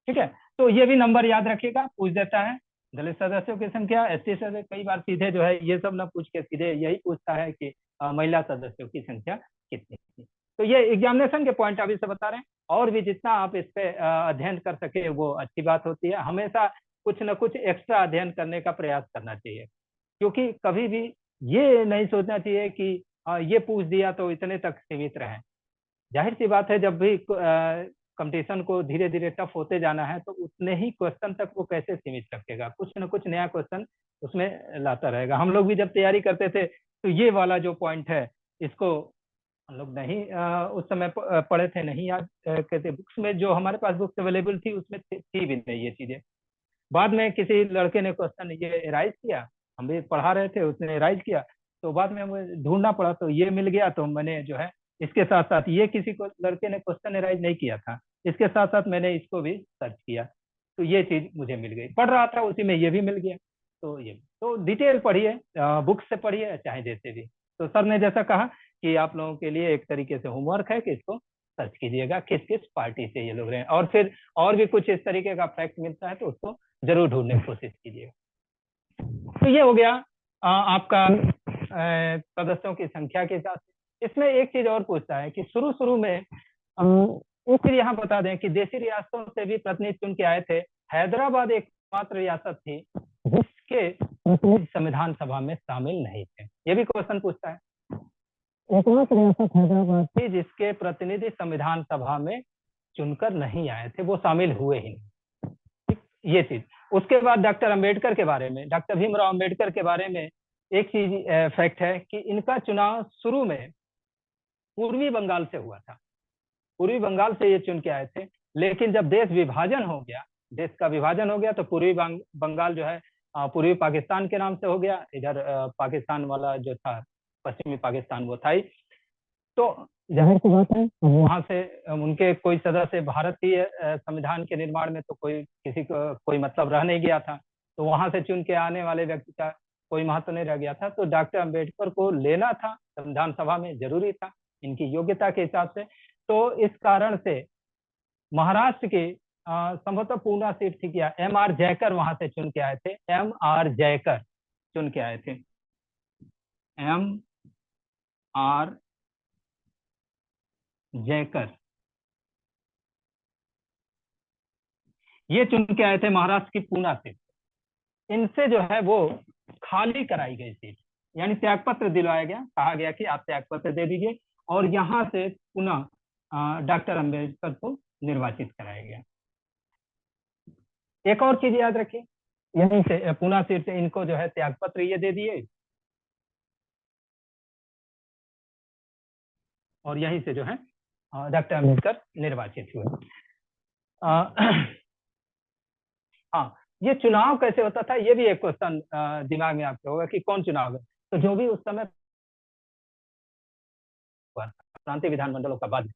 S3: ठीक है, तो ये भी नंबर याद रखिएगा, पूछ देता है दलित सदस्यों की संख्या, एसटी सदस्य कई बार सीधे जो है ये सब ना पूछ के सीधे यही पूछता है कि महिला सदस्यों की संख्या कितनी थी। तो ये एग्जामिनेशन के पॉइंट अभी से बता रहे हैं, और भी जितना आप इस पे अध्ययन कर सके वो अच्छी बात होती है। हमेशा कुछ न कुछ एक्स्ट्रा अध्ययन करने का प्रयास करना चाहिए, क्योंकि कभी भी ये नहीं सोचना चाहिए कि ये पूछ दिया तो इतने तक सीमित रहे। जाहिर सी बात है, जब भी कंपटीशन को धीरे धीरे टफ होते जाना है तो उतने ही क्वेश्चन तक वो कैसे सीमित रखेगा, कुछ ना कुछ नया क्वेश्चन उसमें लाता रहेगा। हम लोग भी जब तैयारी करते थे तो ये वाला जो पॉइंट है इसको हम लोग नहीं उस समय पढ़े थे, नहीं याद कहते। बुक्स में जो हमारे पास बुक्स अवेलेबल थी उसमें थी भी नहीं ये चीजें। बाद में किसी लड़के ने क्वेश्चन ये राइज किया, हम भी पढ़ा रहे थे, उसने राइज किया, तो बाद में मुझे ढूंढना पड़ा तो ये मिल गया। तो मैंने जो है इसके साथ साथ, ये किसी को लड़के ने क्वेश्चन राइज नहीं किया था, इसके साथ साथ मैंने इसको भी सर्च किया, तो ये चीज मुझे मिल गई। पढ़ रहा था उसी में ये भी मिल गया। तो ये तो डिटेल पढ़िए, बुक से पढ़िए चाहे जैसे भी। तो सर ने जैसा कहा कि आप लोगों के लिए एक तरीके से होमवर्क है कि इसको सर्च कीजिएगा किस किस पार्टी से ये लोग रहे हैं, और फिर और भी कुछ इस तरीके का फैक्ट मिलता है तो उसको जरूर ढूंढने की कोशिश कीजिएगा। तो ये हो गया आपका सदस्यों की संख्या के हिसाब से। इसमें एक चीज और पूछता है कि शुरू शुरू में एक चीज यहाँ बता दें कि देशी रियासतों से भी प्रतिनिधि चुन के आए थे। हैदराबाद एकमात्र रियासत थी जिसके प्रतिनिधि संविधान सभा में शामिल नहीं थे। ये भी क्वेश्चन पूछता है, एकमात्र रियासत हैदराबाद थी जिसके प्रतिनिधि संविधान सभा में चुनकर नहीं आए थे, वो शामिल हुए ही नहीं। ये चीज। उसके बाद डॉक्टर अंबेडकर के बारे में, डॉक्टर भीमराव अंबेडकर के बारे में एक चीज फैक्ट है कि इनका चुनाव शुरू में पूर्वी बंगाल से हुआ था। पूर्वी बंगाल से ये चुन के आए थे, लेकिन जब देश विभाजन हो गया, देश का विभाजन हो गया, तो पूर्वी बंगाल जो है पूर्वी पाकिस्तान के नाम से हो गया। इधर पाकिस्तान वाला जो था, पश्चिमी पाकिस्तान, वो था ही। तो जाहिर सी बात है वहां से उनके कोई सदस्य भारतीय संविधान के निर्माण में तो कोई किसी को कोई मतलब रह नहीं गया था, तो वहां से चुन के आने वाले व्यक्ति का कोई महत्व नहीं रह गया था। तो डॉक्टर अंबेडकर को लेना था संविधान सभा में, जरूरी था इनकी योग्यता के हिसाब से। तो इस कारण से महाराष्ट्र के संभवतः पूना सीट थी क्या, M.R. जयकर वहां से चुन के आए थे। M.R. जयकर चुन के आए थे, M.R. जयकर, ये चुन के आए थे महाराष्ट्र की पूना सीट। इनसे जो है वो खाली कराई गई सीट, यानी त्यागपत्र दिलवाया गया, कहा गया कि आप त्यागपत्र दे दीजिए, और यहाँ से पुनः डॉक्टर अंबेडकर को निर्वाचित कराया गया। एक और चीज याद रखिए, यहीं से पूना सीट से इनको जो है त्यागपत्र ये दे दिए, और यहीं से जो है डॉक्टर अंबेडकर निर्वाचित हुए। हाँ, ये चुनाव कैसे होता था, ये भी एक क्वेश्चन दिमाग में आपके होगा कि कौन चुनाव है। तो जो भी उस समय प्रांतीय विधानमंडलों का बाद,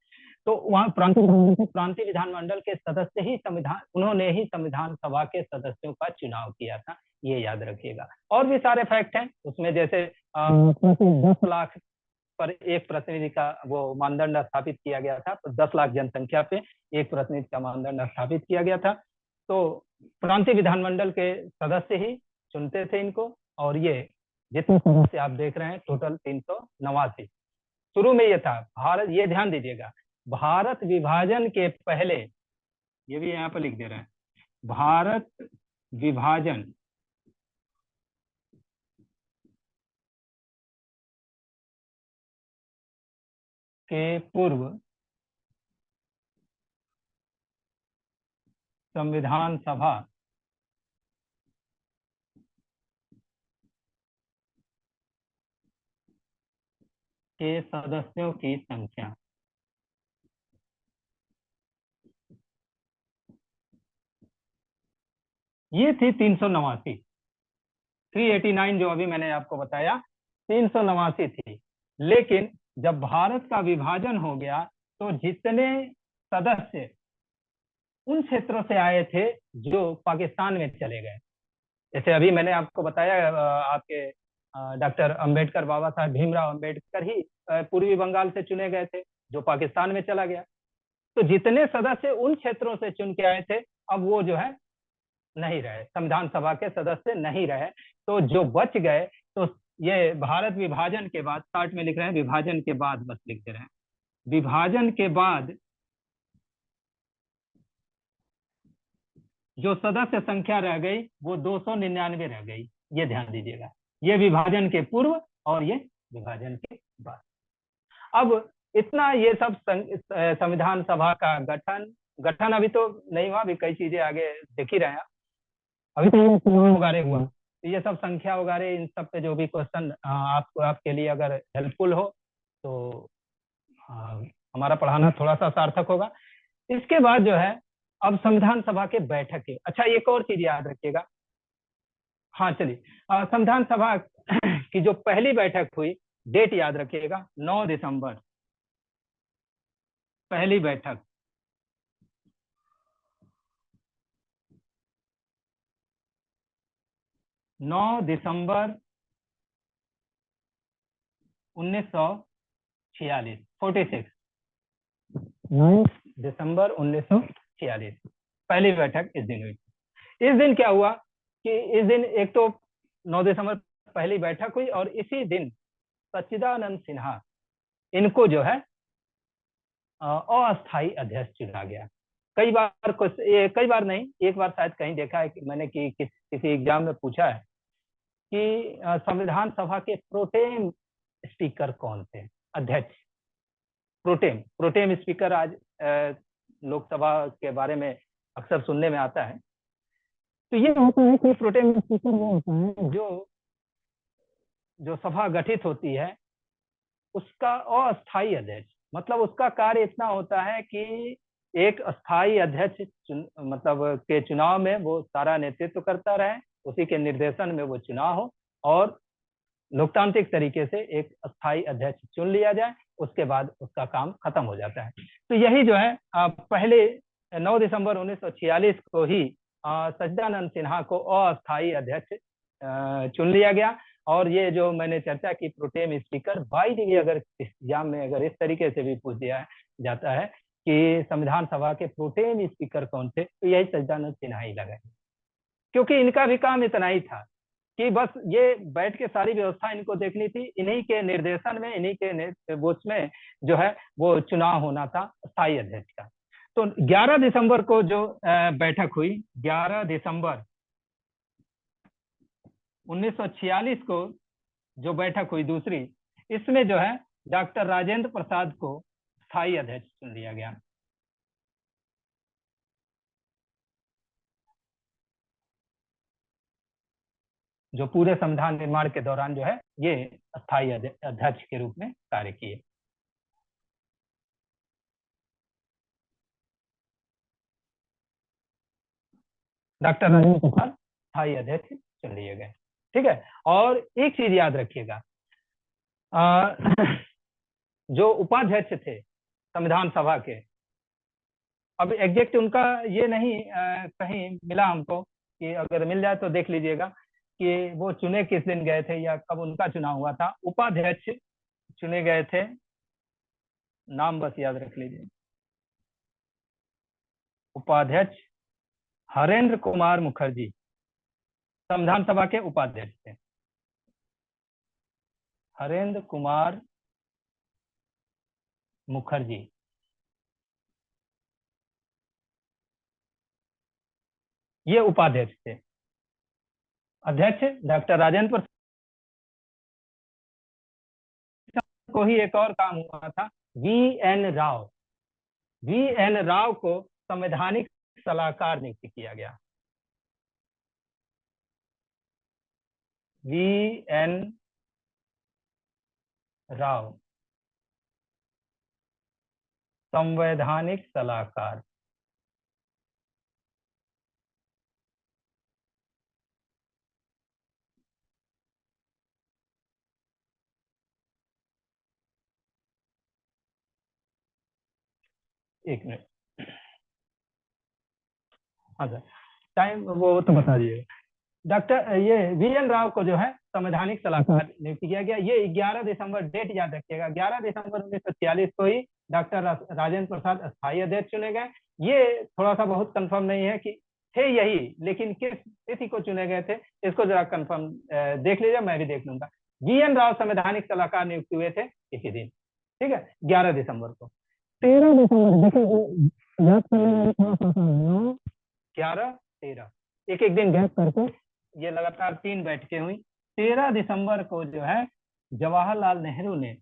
S3: तो वहाँ प्रांतीय विधानमंडल के सदस्य ही उन्होंने ही संविधान सभा के सदस्यों का चुनाव किया था, ये याद रखिएगा। और भी सारे फैक्ट हैं उसमें, जैसे 10 लाख पर एक प्रतिनिधि का वो मानदंड स्थापित किया गया था, तो 10 लाख जनसंख्या पे एक प्रतिनिधि का मानदंड स्थापित किया गया था। तो प्रांतीय विधानमंडल के सदस्य ही चुनते थे इनको, और ये जितने सदस्य आप देख रहे हैं टोटल 389। शुरू में ये था भारत, ये ध्यान दीजिएगा, भारत विभाजन के पहले ये भी यहाँ पर लिख दे रहे हैं। भारत विभाजन के पूर्व संविधान सभा के सदस्यों की संख्या। ये थी 389, 389 जो अभी मैंने आपको बताया 389 थी। लेकिन जब भारत का विभाजन हो गया तो जितने सदस्य उन क्षेत्रों से आए थे जो पाकिस्तान में चले गए, जैसे अभी मैंने आपको बताया आपके डॉक्टर अंबेडकर, बाबा साहब भीमराव अंबेडकर ही पूर्वी बंगाल से चुने गए थे, जो पाकिस्तान में चला गया। तो जितने सदस्य उन क्षेत्रों से चुन के आए थे अब वो जो है नहीं रहे, संविधान सभा के सदस्य नहीं रहे। तो जो बच गए, तो ये भारत विभाजन के बाद, चार्ट में लिख रहे हैं विभाजन के बाद, बस लिख दे रहे हैं विभाजन के बाद जो सदस्य संख्या रह गई वो 299 रह गई। ये ध्यान दीजिएगा, ये विभाजन के पूर्व और ये विभाजन के बाद। अब इतना ये सब संविधान सभा का गठन अभी तो नहीं हुआ, अभी कई चीजें आगे देख ही रहे हैं। अभी तो ये चुनाव वगैरह हुआ, तो ये सब संख्या वगैरह इन सब पे जो भी क्वेश्चन आपको, आपके लिए अगर हेल्पफुल हो तो हमारा पढ़ाना थोड़ा सा सार्थक होगा। इसके बाद जो है अब संविधान सभा के बैठक के, अच्छा एक और चीज याद रखिएगा। हाँ चलिए, संविधान सभा की जो पहली बैठक हुई, डेट याद रखिएगा 9 दिसंबर, पहली बैठक 9 दिसंबर 1946, 46, 9 दिसंबर 1946 पहली बैठक इस दिन हुई। इस दिन क्या हुआ कि इस दिन एक तो 9 दिसंबर पहली बैठक हुई और इसी दिन सच्चिदानंद सिन्हा, इनको जो है अस्थायी अध्यक्ष चुना गया। कई बार नहीं, एक बार शायद कहीं देखा है कि मैंने कि किसी एग्जाम में पूछा है कि संविधान सभा के प्रोटेम स्पीकर कौन थे, अध्यक्ष, प्रोटेम स्पीकर आज लोकसभा के बारे में अक्सर सुनने में आता है। तो ये होता है कि प्रोटेम स्पीकर वो होता है जो सभा गठित होती है उसका अस्थायी अध्यक्ष, मतलब उसका कार्य इतना होता है कि एक अस्थायी अध्यक्ष मतलब के चुनाव में वो सारा नेतृत्व करता रहे, उसी के निर्देशन में वो चुनाव हो और लोकतांत्रिक तरीके से एक अस्थायी अध्यक्ष चुन लिया जाए, उसके बाद उसका काम खत्म हो जाता है। तो यही जो है पहले 9 दिसंबर 1946 को ही सच्चिदानंद सिन्हा को अस्थायी अध्यक्ष चुन लिया गया। और ये जो मैंने चर्चा की pro tem speaker, by the way अगर एग्जाम में अगर इस तरीके से भी पूछ दिया जाता है कि संविधान सभा के प्रोटेम स्पीकर कौन थे, तो यही सच्चिदानंद सिन्हा ही लगा, क्योंकि इनका भी काम इतना ही था कि बस ये बैठ के सारी व्यवस्था इनको देखनी थी, इन्हीं के निर्देशन में, इन्हीं के उसमें जो है वो चुनाव होना था स्थायी अध्यक्ष का। तो 11 दिसंबर को जो बैठक हुई, 11 दिसंबर 1946 को जो बैठक हुई दूसरी, इसमें जो है डॉक्टर राजेंद्र प्रसाद को स्थायी अध्यक्ष चुन लिया गया। जो पूरे संविधान निर्माण के दौरान जो है ये स्थायी अध्यक्ष के रूप में कार्य किए। डॉक्टर राजेंद्र प्रसाद स्थायी अध्यक्ष चुन लिए गए। ठीक है, और एक चीज याद रखिएगा, जो उपाध्यक्ष थे संविधान सभा के, अब एग्जैक्ट उनका ये नहीं कहीं मिला हमको, कि अगर मिल जाए तो देख लीजिएगा कि वो चुने किस दिन गए थे या कब उनका चुनाव हुआ था। उपाध्यक्ष चुने गए थे, नाम बस याद रख लीजिए, उपाध्यक्ष हरेंद्र कुमार मुखर्जी संविधान सभा के उपाध्यक्ष थे। हरेंद्र कुमार मुखर्जी ये उपाध्यक्ष थे। अध्यक्ष डॉक्टर राजेंद्र प्रसाद को ही एक और काम हुआ था, वी एन राव को संवैधानिक सलाहकार नियुक्त किया गया। वी एन राव संवैधानिक सलाहकार। एक मिनट, हाँ सर, टाइम वो तो बता दीजिए। डॉक्टर ये वी एन राव को जो है संवैधानिक सलाहकार नियुक्त किया गया। ये 11 दिसंबर, डेट याद रखिएगा, 11 दिसंबर 1946 को ही डॉक्टर राजेंद्र प्रसाद अस्थायी अध्यक्ष चुने गए। ये थोड़ा सा बहुत कंफर्म नहीं है कि थे यही, लेकिन किस तिथि को चुने गए थे इसको जरा कंफर्म देख लीजिए, मैं भी देख लूंगा। वी एन राव संवैधानिक सलाहकार नियुक्त हुए थे इसी दिन, ठीक है, 11 दिसंबर को। 13 दिसंबर देखिए, 11, 13, एक एक दिन गैप करके ये लगातार 3 बैठकें हुई। 13 दिसंबर को जो है जवाहरलाल नेहरू ने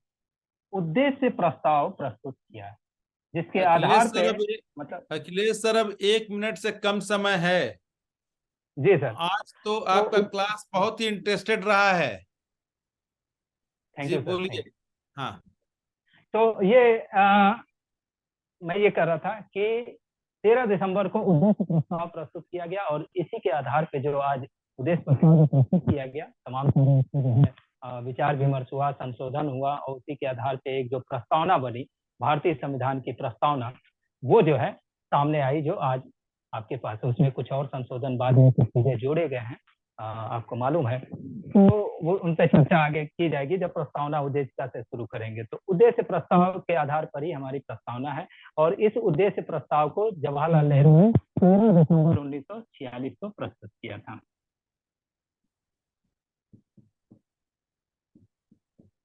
S3: उद्देश्य प्रस्ताव प्रस्तुत किया, जिसके आधार पे मतलब
S2: अखिलेश सर, अब 1 मिनट से कम समय है।
S3: जी सर।
S2: आज तो आपका क्लास बहुत ही इंटरेस्टेड रहा है।
S3: थैंक
S2: जी
S3: यू सर।
S2: बोलिए। हाँ,
S3: तो ये मैं ये कर रहा था कि 13 दिसंबर को उद्देश्य प्रस्ताव प्रस्तुत किया गया और इसी के आधार पे जो आज उद्देश्य प्रस्ताव प्रस्तुत किया गया, तमाम सारे इसके जो है विचार विमर्श हुआ, संशोधन हुआ और उसी के आधार पे एक जो प्रस्तावना बनी, भारतीय संविधान की प्रस्तावना, वो जो है सामने आई, जो आज आपके पास है। उसमें कुछ और संशोधन बाद में कुछ चीजें जोड़े गए हैं, आपको मालूम है, तो वो उन पर चर्चा आगे की जाएगी जब प्रस्तावना उद्देश्य से शुरू करेंगे। तो उद्देश्य प्रस्ताव के आधार पर ही हमारी प्रस्तावना है और इस उद्देश्य प्रस्ताव को जवाहरलाल नेहरू ने 13 दिसंबर 1946 को प्रस्तुत किया था।